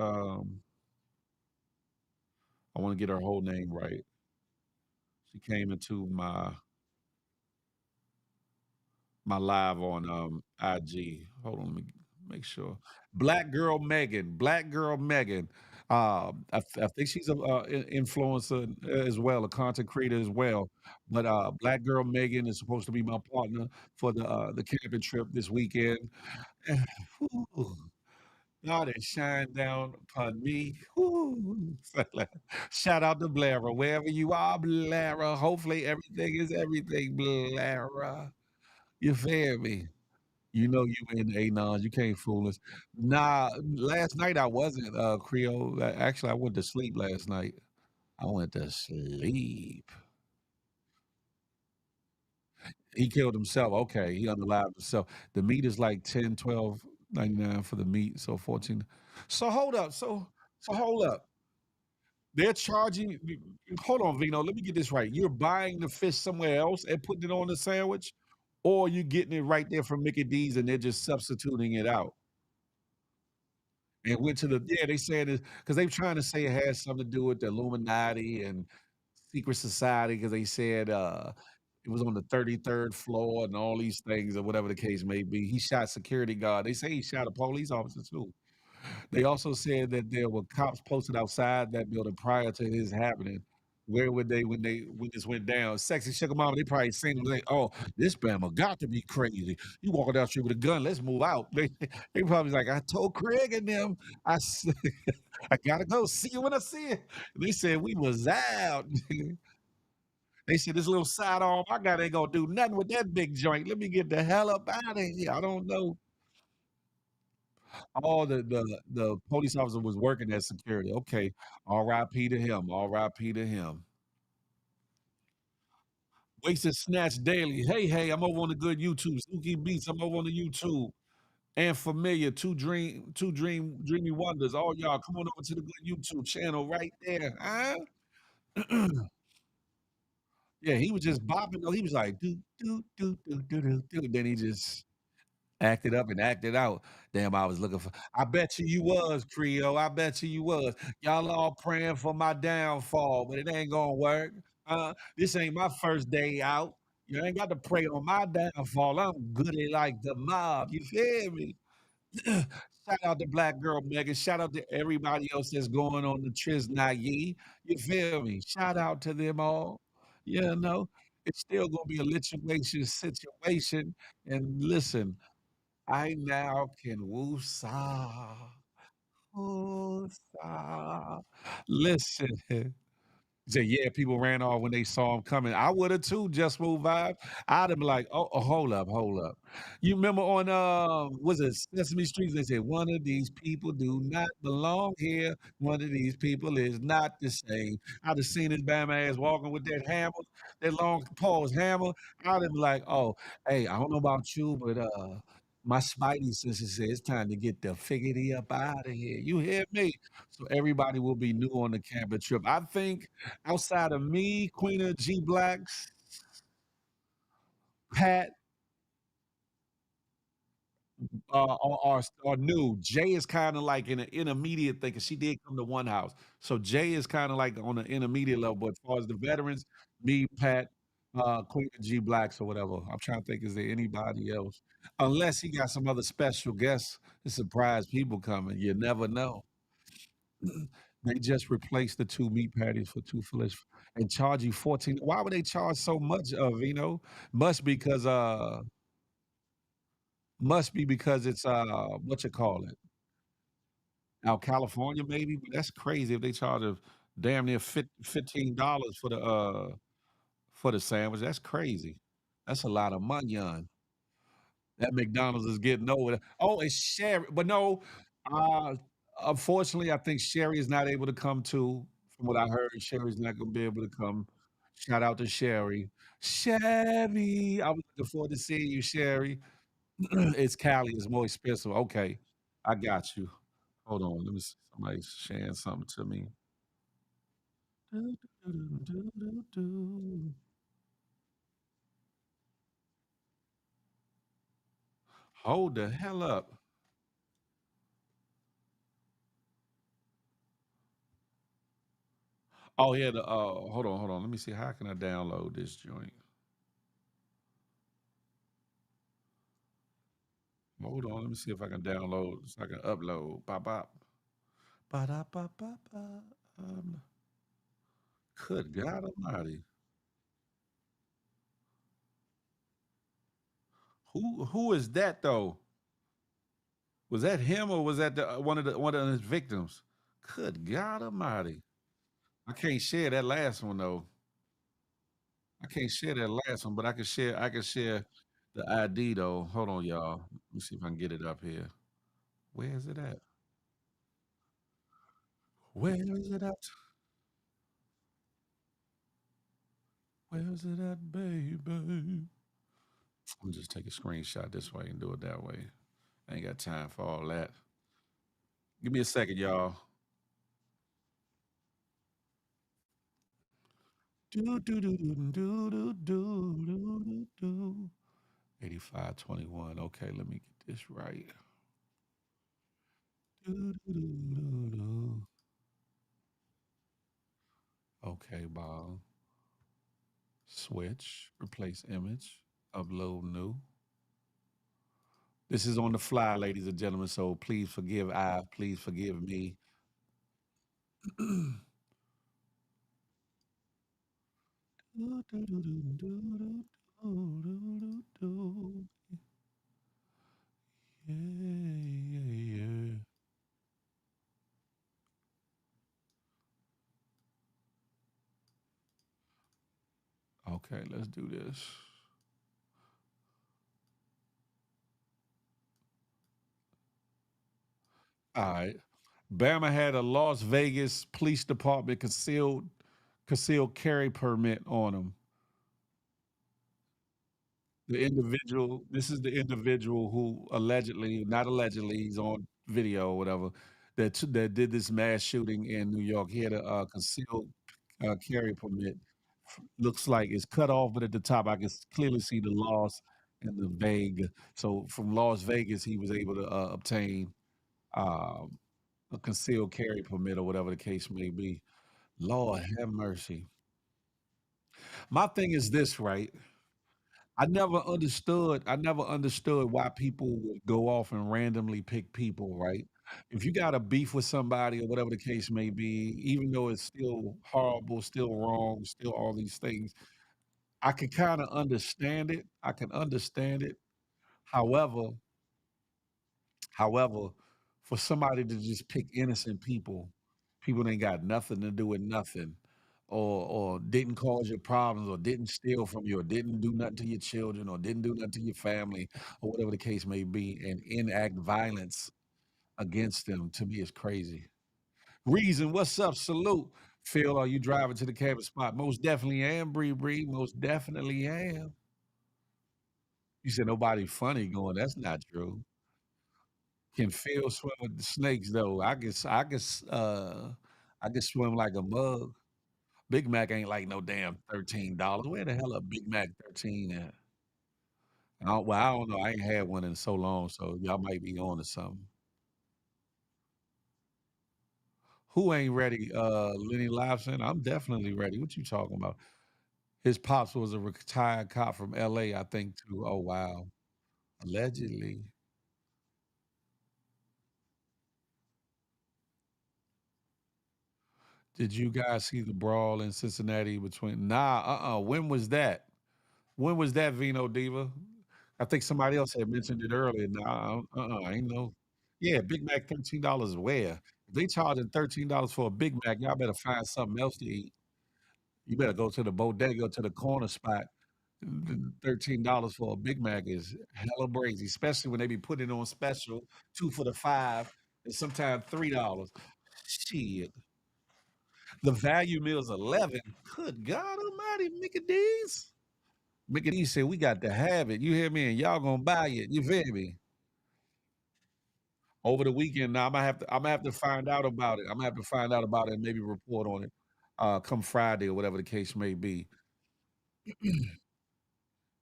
I want to get her whole name right. She came into my live on IG. Hold on, Make sure. Black girl Megan. Black girl Megan. I think she's a influencer as well, a content creator as well. But Black girl Megan is supposed to be my partner for the camping trip this weekend. Whew. God has shined down upon me. Whew. Shout out to Blaira, wherever you are, Blaira. Hopefully everything is everything, Blaira. You feel me? You know you in Anons, you can't fool us. Nah, last night I wasn't, Creole. Actually, I went to sleep last night. I went to sleep. He killed himself. Okay, he unalived himself. The meat is like 10, 12.99 for the meat, so 14. So hold up. So hold up. They're charging hold on, Vino, let me get this right. You're buying the fish somewhere else and putting it on the sandwich, or you getting it right there from Mickey D's and they're just substituting it out? And went to the yeah, they said it because they trying to say it has something to do with the Illuminati and secret society because they said it was on the 33rd floor and all these things or whatever the case may be. He shot security guard. They say he shot a police officer too. They also said that there were cops posted outside that building prior to his happening. Where would they when this went down? Sexy Sugar Mama, they probably seen him like, oh, this Bama got to be crazy. You walking down the street with a gun, let's move out. They probably like, I told Craig and them, I gotta go. See you when I see you. They said we was out. They said this little sidearm I got ain't gonna do nothing with that big joint. Let me get the hell up out of here. I don't know. Oh, the police officer was working at security. Okay. R.I.P. to him. R.I.P. to him. Wasted Snatch Daily. Hey, hey, I'm over on the good YouTube. Suki Beats, I'm over on the YouTube. And Familiar, Dreamy Wonders. All y'all, come on over to the good YouTube channel right there. Huh? Yeah, he was just bopping. Though. He was like, do, do, do, do, do, do, do. Then he just acted up and acted out. Damn, I was looking for. I bet you was, Creole. I bet you was. Y'all all praying for my downfall, but it ain't gonna work. This ain't my first day out. You ain't got to pray on my downfall. I'm goody like the mob. You feel me? Shout out to Black Girl Megan. Shout out to everybody else that's going on the Triznayi. You feel me? Shout out to them all. You know, it's still gonna be a situation. And listen, I now can woosah, woosah. Listen. He said, yeah, people ran off when they saw him coming. I would have too, just move vibe. I'd have been like, oh, hold up, hold up. You remember on was it Sesame Street? They said, one of these people do not belong here. One of these people is not the same. I'd have seen his bam ass walking with that hammer, that long paws hammer. I'd have been like, oh, hey, I don't know about you, but my spidey sister says it's time to get the figgity up out of here. You hear me? So everybody will be new on the camping trip. I think outside of me, Queen of G Blacks, Pat, are new. Jay is kind of like in an intermediate thing because she did come to one house. So Jay is kind of like on the intermediate level. But as far as the veterans, me, Pat, Queen of G Blacks or whatever. I'm trying to think, is there anybody else? Unless he got some other special guests to surprise people coming. You never know. They just replaced the 2 meat patties for 2 fillets and charge you 14. Why would they charge so much, Vino? Must be because it's what you call it? Out California, maybe? But that's crazy if they charge a damn near $15 for the sandwich. That's crazy. That's a lot of money on. That McDonald's is getting over. Oh, it's Sherry, but no. Uh, Unfortunately, I think Sherry is not able to come too. From what I heard, Sherry's not going to be able to come. Shout out to Sherry. Sherry, I was looking forward to seeing you, Sherry. It's Cali. It's more expensive. Okay, I got you. Hold on. Let me see. Somebody's sharing something to me. Do, do, do, do, do. Hold the hell up. Oh yeah, hold on. Let me see. How can I download this joint? Hold on, let me see if I can download so I can upload. Bop bop. Ba-da-ba-ba-ba. Good God Almighty. Who is that though? Was that him or was that one of his victims? Good God Almighty. I can't share that last one though. I can't share that last one, but I can share the ID though. Hold on, y'all. Let me see if I can get it up here. Where is it at? Where is it at? Where is it at, baby? I'm just take a screenshot this way and do it that way. I ain't got time for all that. Give me a second, y'all. Do do do do do do do do do. 8521. Okay, let me get this right. Do, do, do, do, do. Okay, Bob. Switch, replace image, upload new. This is on the fly, ladies and gentlemen, so please forgive me. Do, do, do, do, do, do, do, do, do. Yeah, yeah, yeah. Okay, let's do this. All right. Bama had a Las Vegas Police Department concealed carry permit on him. This is the individual who allegedly, not allegedly, he's on video or whatever, that did this mass shooting in New York. He had a concealed carry permit. Looks like it's cut off, but at the top I can clearly see the Las and the Vega. So from Las Vegas, he was able to obtain um, a concealed carry permit or whatever the case may be. Lord have mercy. My thing is this, right? I never understood why people would go off and randomly pick people, right? If you got a beef with somebody or whatever the case may be, even though it's still horrible, still wrong, still all these things, I can kind of understand it. I can understand it. However, However, for somebody to just pick innocent people that ain't got nothing to do with nothing, or didn't cause you problems, or didn't steal from you, or didn't do nothing to your children, or didn't do nothing to your family, or whatever the case may be, and enact violence against them, to me is crazy. Reason, what's up? Salute. Phil, are you driving to the cabin spot? Most definitely am, Bree Bree. Most definitely am. You said nobody funny going. That's not true. Can Phil swim with the snakes though? I can swim like a mug. Big Mac ain't like no damn $13. Where the hell a Big Mac 13 at? I don't know. I ain't had one in so long, so y'all might be on to something. Who ain't ready? Lenny Lobson? I'm definitely ready. What you talking about? His pops was a retired cop from LA, I think too. Oh wow. Allegedly. Did you guys see the brawl in Cincinnati between when was that? When was that, Vino Diva? I think somebody else had mentioned it earlier. Nah, ain't no. Yeah, Big Mac $13 where? If they charging $13 for a Big Mac, y'all better find something else to eat. You better go to the bodega, to the corner spot. $13 for a Big Mac is hella crazy, especially when they be putting it on special, 2 for the 5, and sometimes $3. Shit. The value meal is 11. Good God Almighty, Mickey D's. Mickey D said we got to have it. You hear me? And y'all gonna buy it. You feel me? Over the weekend now, I'm gonna have to find out about it. I'm gonna have to find out about it and maybe report on it come Friday or whatever the case may be.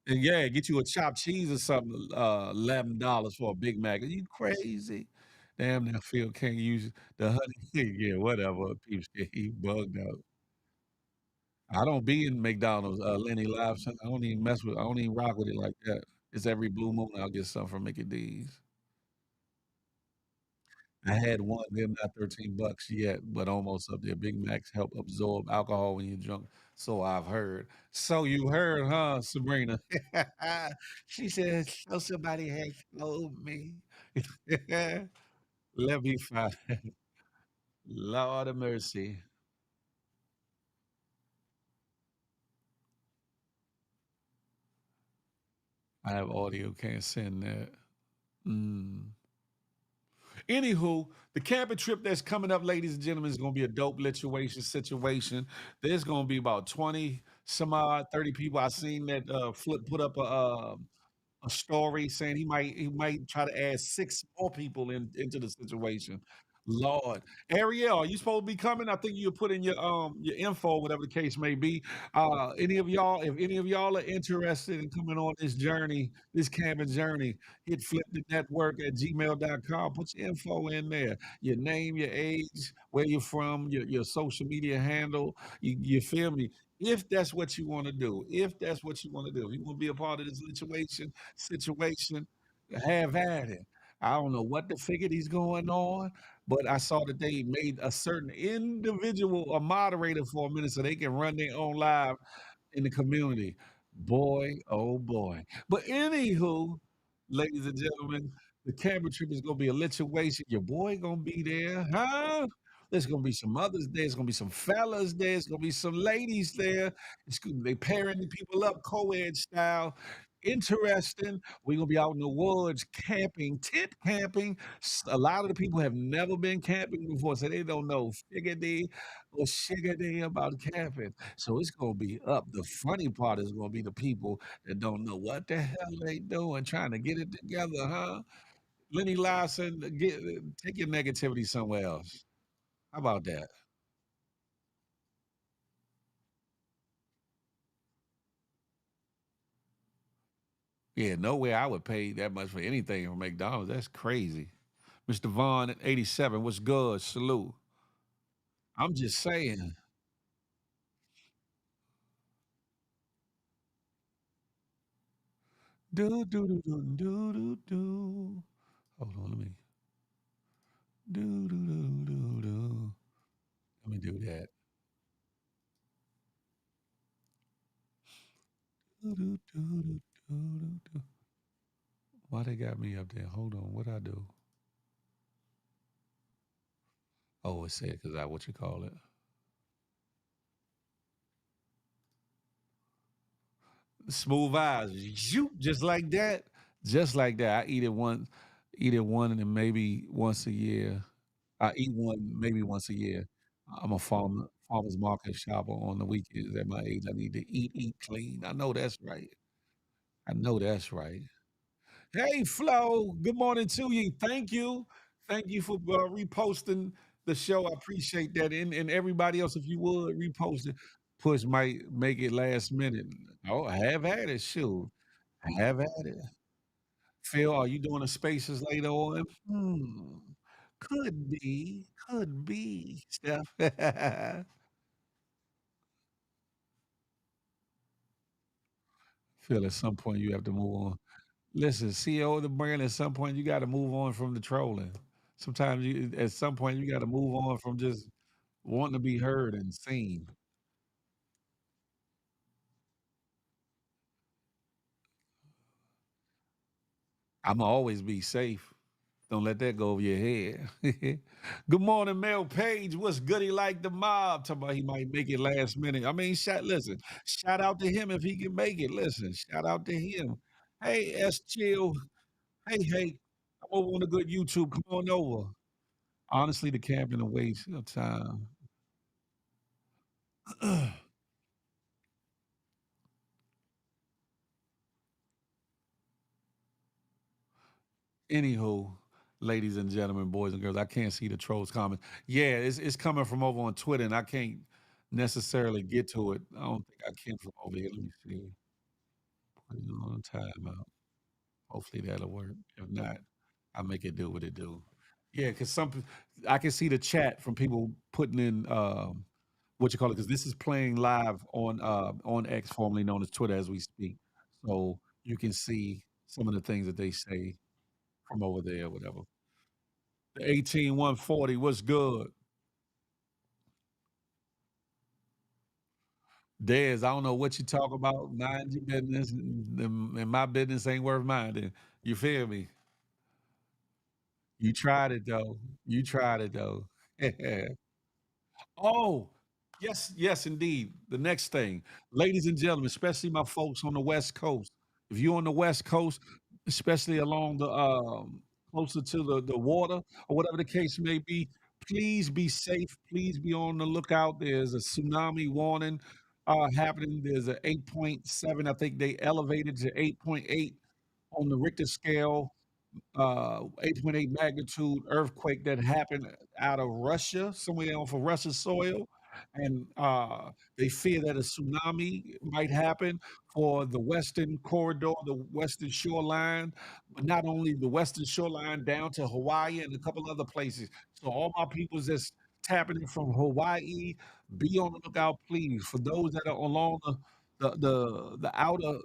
And yeah, get you a chopped cheese or something, $11 for a Big Mac. Are you crazy? Damn, now Phil can't use the honey. Yeah, whatever. Peeps, he bugged out. I don't be in McDonald's, Lenny Lobson. I don't even rock with it like that. It's every blue moon I'll get something from Mickey D's. I had one, they're not $13 yet, but almost up there. Big Macs help absorb alcohol when you're drunk, so I've heard. So you heard, huh, Sabrina? She said, "So somebody has told me." Let me find Lord of mercy. I have audio, can't send that. Mm. Anywho, the camping trip that's coming up, ladies and gentlemen, is going to be a dope situation. There's going to be about 20 some odd 30 people. I seen that Flip put up a story saying he might try to add 6 more people into the situation. Lord. Ariel, are you supposed to be coming? I think you put in your info, whatever the case may be. Any of y'all, if any of y'all are interested in coming on this journey, this camping journey, hit flipthenetwork@gmail.com. Put your info in there. Your name, your age, where you're from, your social media handle. You feel me? If that's what you want to do, if that's what you want to do, if you want to be a part of this situation, have at it. I don't know what the figure he's going on, but I saw that they made a certain individual a moderator for a minute so they can run their own live in the community. Boy, oh boy. But anywho, ladies and gentlemen, the camera trip is gonna be a situation. Your boy gonna be there, huh? There's gonna be some others there. There's gonna be some fellas there. There's gonna be some ladies there. They pairing the people up co-ed style. Interesting. We're gonna be out in the woods camping, tent camping. A lot of the people have never been camping before, so they don't know figgity or shiggity about camping. So it's gonna be up. The funny part is gonna be the people that don't know what the hell they doing, trying to get it together, huh? Lenny Larson, take your negativity somewhere else. How about that? Yeah, no way I would pay that much for anything from McDonald's. That's crazy. Mr. Vaughn at 87, what's good? Salute. I'm just saying. Do do do do do do do. Hold on, let me do do do do do. Let me do that. Do do do do do do do. Why they got me up there? Hold on, what I do? Oh, it said because I what you call it? Smooth eyes, zoop, just like that. I eat it one, and then maybe once a year. I eat one maybe once a year. I'm a farmer's market shopper on the weekends. At my age, I need to eat clean. I know that's right. I know that's right. Hey, Flo. Good morning to you. Thank you for reposting the show. I appreciate that. And everybody else, if you would repost it, push might make it last minute. Oh, I have had it. Shoot, I have had it. Phil, are you doing the spaces later on? Could be, Steph. Phil, at some point you have to move on. Listen, CEO of the brand, at some point you got to move on from the trolling. At some point you got to move on from just wanting to be heard and seen. I'ma always be safe. Don't let that go over your head. Good morning, Mel Page. What's goody like the mob? Talking about he might make it last minute. I mean, shout out to him if he can make it. Listen, shout out to him. Hey, S Chill. Hey, I'm over on the good YouTube. Come on over. Honestly, the camping a waste of time. Anywho, ladies and gentlemen, boys and girls, I can't see the trolls comments. Yeah, it's coming from over on Twitter, and I can't necessarily get to it. I don't think I can from over here. Let me see. Put it on timeout. Hopefully that'll work. If not, I'll make it do what it do. Yeah, because I can see the chat from people putting in what you call it, because this is playing live on X, formerly known as Twitter, as we speak. So you can see some of the things that they say from over there, whatever. The 18140, what's good? Dez, I don't know what you talk about. Mind your business, and my business ain't worth minding. You feel me? You tried it though. You tried it though. Oh, yes, yes, indeed. The next thing, ladies and gentlemen, especially my folks on the West Coast. If you're on the West Coast, especially along the closer to the water or whatever the case may be, please be safe. Please be on the lookout. There's a tsunami warning happening. There's a 8.7. I think they elevated to 8.8 on the Richter scale, 8.8 magnitude earthquake that happened out of Russia, somewhere off of Russia's soil. And they fear that a tsunami might happen for the western corridor, the western shoreline, but not only the western shoreline down to Hawaii and a couple other places. So all my peoples that's tapping in from Hawaii, be on the lookout, please. For those that are along the outer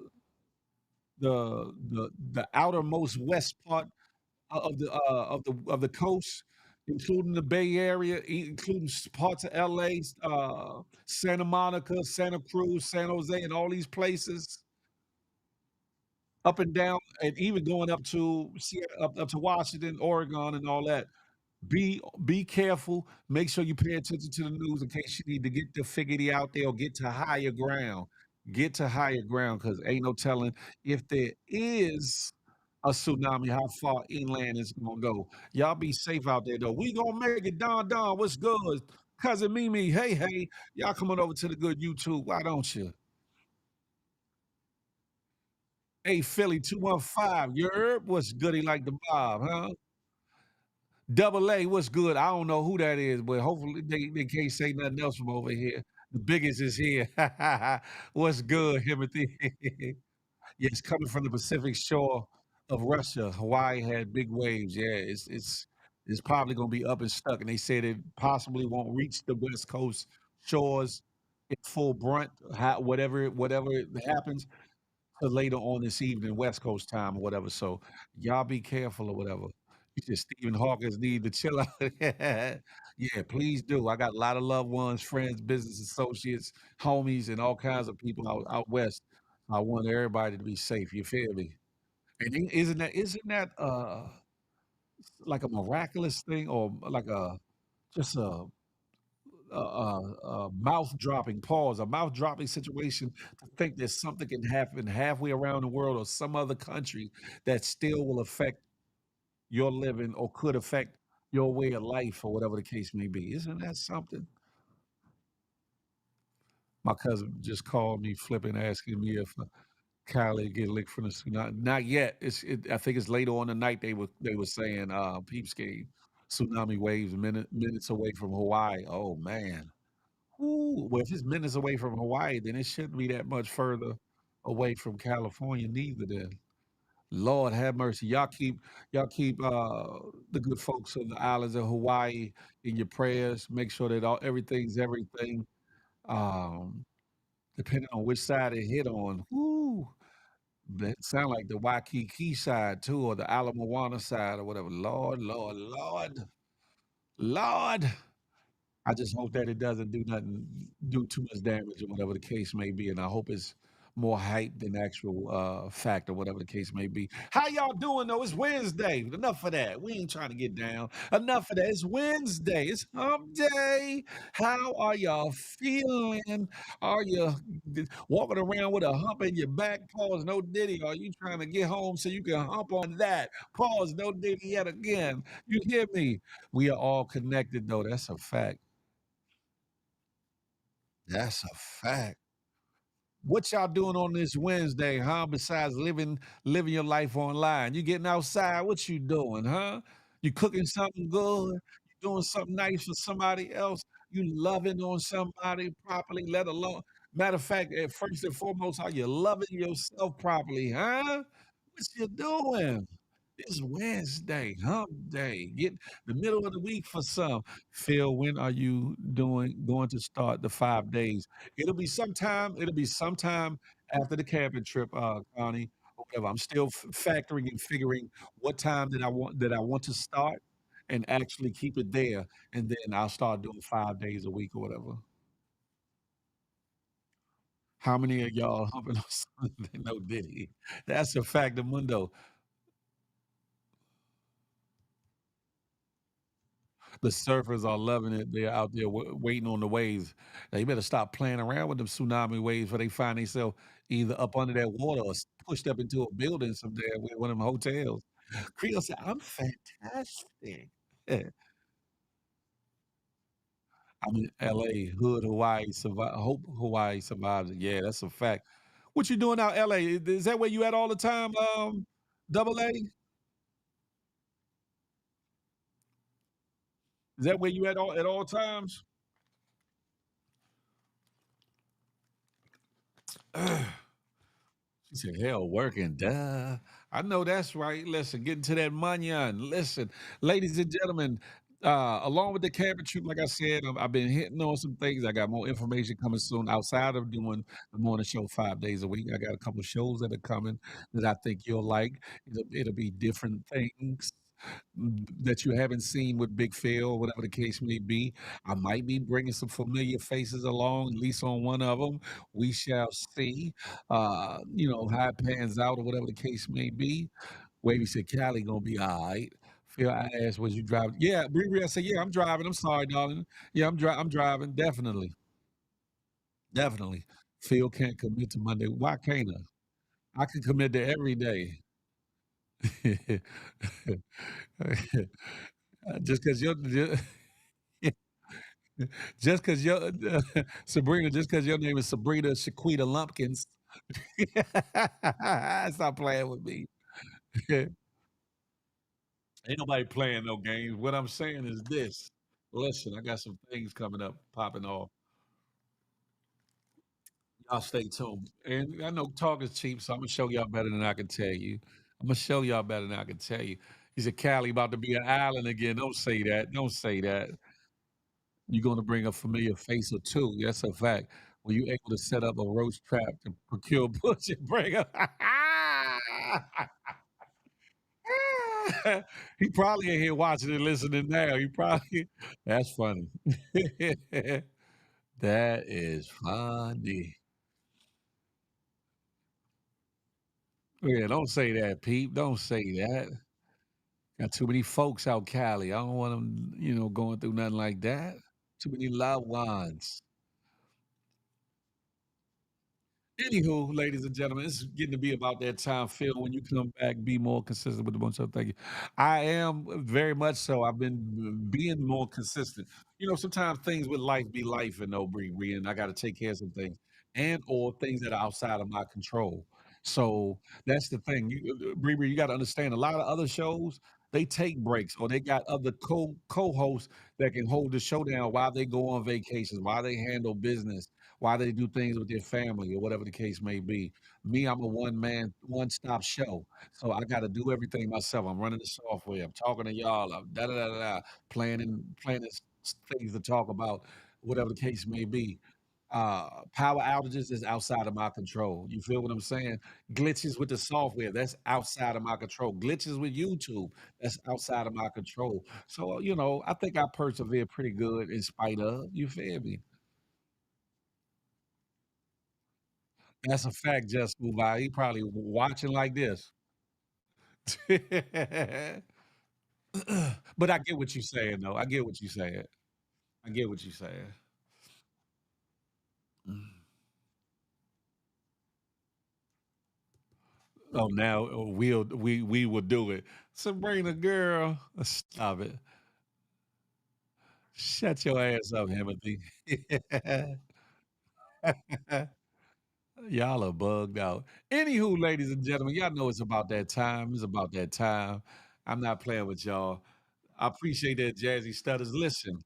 the outermost west part of the coast, including the Bay Area, including parts of LA, Santa Monica, Santa Cruz, San Jose, and all these places, up and down, and even going up to up to Washington, Oregon, and all that. Be careful. Make sure you pay attention to the news in case you need to get the figurity out there or get to higher ground. Get to higher ground because ain't no telling if there is a tsunami, how far inland it's gonna go. Y'all be safe out there though. We gonna make it. Don Don, what's good? Cousin Mimi, hey, hey. Y'all coming over to the good YouTube. Why don't you? Hey, Philly 215. You heard? What's goody like the Bob, huh? Double A, what's good? I don't know who that is, but hopefully they can't say nothing else from over here. The biggest is here. What's good, Timothy? Yes, coming from the Pacific shore of Russia. Hawaii had big waves. Yeah, it's probably gonna be up and stuck. And they said it possibly won't reach the West Coast shores in full brunt, whatever happens till later on this evening, West Coast time or whatever. So y'all be careful or whatever. You said Stephen Hawkins need to chill out. Yeah, please do. I got a lot of loved ones, friends, business associates, homies, and all kinds of people out west. I want everybody to be safe. You feel me? And isn't that like a miraculous thing or like a just a mouth dropping pause, a mouth dropping situation to think that something can happen halfway around the world or some other country that still will affect your living or could affect your way of life or whatever the case may be. Isn't that something? My cousin just called me flipping, asking me if Kylie get licked from the tsunami. Not yet. I think it's later on the night they were saying peeps game tsunami waves minutes away from Hawaii. Oh man. Ooh, well, if it's minutes away from Hawaii, then it shouldn't be that much further away from California neither then. Lord have mercy. Y'all keep the good folks of the islands of Hawaii in your prayers. Make sure that everything's everything. Um, depending on which side it hit on. Whoo. That sound like the Waikiki side too, or the Ala Moana side or whatever. Lord, Lord, Lord, Lord. I just hope that it doesn't do too much damage or whatever the case may be, and I hope it's more hype than actual fact or whatever the case may be. How y'all doing though? It's Wednesday. Enough of that. We ain't trying to get down. Enough of that. It's Wednesday. It's hump day. How are y'all feeling? Are you walking around with a hump in your back? Pause, no diddy. Are you trying to get home so you can hump on that? Pause, no diddy yet again. You hear me? We are all connected though. That's a fact. That's a fact. What y'all doing on this Wednesday, huh? Besides living your life online. You getting outside, what you doing, huh? You cooking something good? You doing something nice for somebody else? You loving on somebody properly, let alone matter of fact, first and foremost, are you loving yourself properly, huh? What you doing? It's Wednesday, hump day. Get the middle of the week for some. Phil, when are you going to start the 5 days? It'll be sometime after the camping trip, Connie, or whatever. I'm still factoring and figuring what time that I want to start and actually keep it there, and then I'll start doing 5 days a week or whatever. How many of y'all humping on Sunday? No Diddy. That's a fact of mundo. The surfers are loving it. They're out there waiting on the waves. Now, you better stop playing around with them tsunami waves before they find themselves either up under that water or pushed up into a building someday with one of them hotels. Creole said, "I'm fantastic." I'm in LA, hood Hawaii, hope Hawaii survives it. Yeah, that's a fact. What you doing out LA? Is that where you at all the time, Double A? Is that where you at all times? She said, "Hell, working, duh." I know that's right. Listen, getting to that money. Listen, ladies and gentlemen, along with the camping trip, like I said, I've been hitting on some things. I got more information coming soon outside of doing the morning show 5 days a week. I got a couple of shows that are coming that I think you'll like. It'll be different things that you haven't seen with Big Phil, whatever the case may be. I might be bringing some familiar faces along, at least on one of them. We shall see, how it pans out or whatever the case may be. Wavy said, Cali gonna be all right. Phil, I asked, was you driving? Yeah, Bree, I said, yeah, I'm driving. I'm sorry, darling. Yeah, I'm driving. Definitely. Definitely. Phil can't commit to Monday. Why can't I? I can commit to every day. Just because you're just because your Sabrina, just because your name is Sabrina Shaquita Lumpkins. Stop playing with me. Ain't nobody playing no games. What I'm saying is this. Listen, I got some things coming up, popping off. Y'all stay tuned. And I know talk is cheap, so I'm gonna show y'all better than I can tell you. I'm gonna show y'all better than I can tell you. He said Cali about to be an island again. Don't say that. Don't say that. You're gonna bring a familiar face or two. That's a fact. Were you able to set up a roast trap to procure bush and bring up? He probably in here watching and listening now. He probably that's funny. That is funny. Yeah, don't say that, Pete. Don't say that. Got too many folks out Cali. I don't want them, going through nothing like that. Too many loved ones. Anywho, ladies and gentlemen, it's getting to be about that time. Phil, when you come back, be more consistent with the bunch of thank you. I am very much so. I've been being more consistent. Sometimes things with life be life and no Bree, and I got to take care of some things and or things that are outside of my control. So that's the thing. Bree, you got to understand. A lot of other shows they take breaks or they got other co-hosts that can hold the show down while they go on vacations, while they handle business, why they do things with their family or whatever the case may be. Me, I'm a one stop show. So I got to do everything myself. I'm running the software. I'm talking to y'all. I'm da da da da, planning things to talk about, whatever the case may be. Power outages is outside of my control. You feel what I'm saying? Glitches with the software, that's outside of my control. Glitches with YouTube, that's outside of my control. So, I think I persevere pretty good in spite of. You feel me? That's a fact, just move by. He probably watching like this. But I get what you're saying, though. I get what you're saying. I get what you're saying. Oh, now we will do it. Sabrina, girl, stop it. Shut your ass up, Timothy. Y'all are bugged out. Anywho, ladies and gentlemen, y'all know it's about that time. It's about that time. I'm not playing with y'all. I appreciate that, Jazzy Stutters. Listen,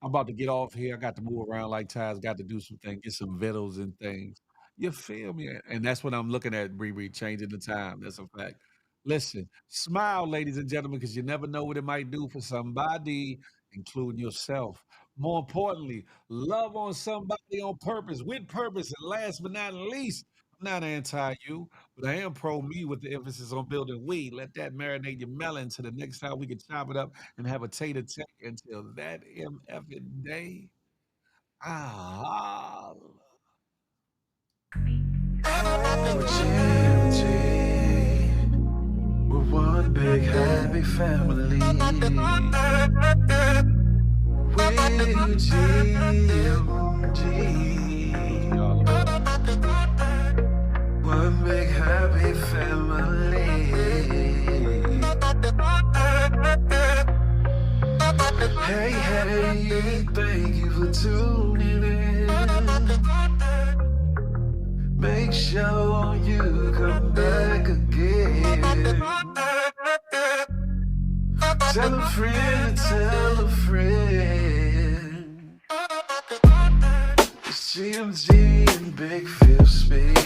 I'm about to get off here. I got to move around like Ty's got to do some things, get some vittles and things. You feel me? And that's what I'm looking at, Bree, changing the time. That's a fact. Listen, smile, ladies and gentlemen, because you never know what it might do for somebody, including yourself. More importantly, love on somebody on purpose, with purpose. And last but not least, not anti you, but I am pro me with the emphasis on building weed. Let that marinate your melon to the next time we can chop it up and have a tater tech until that MFing day. Ah, GMG, we're one big happy family. We're GMG, one big happy family. Hey, hey, thank you for tuning in. Make sure you come back again. Tell a friend, tell a friend. It's GMG and Big Phil speech.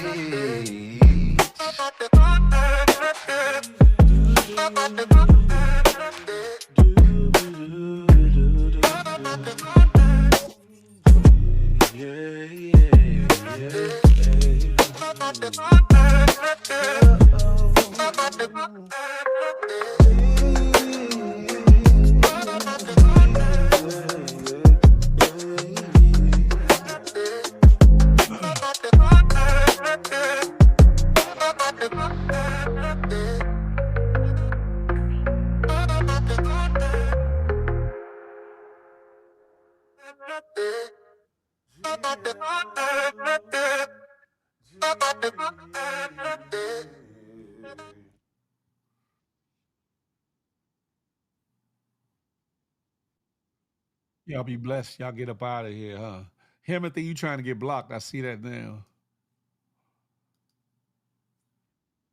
Y'all be blessed. Y'all get up out of here, huh? Timothy, you trying to get blocked. I see that now.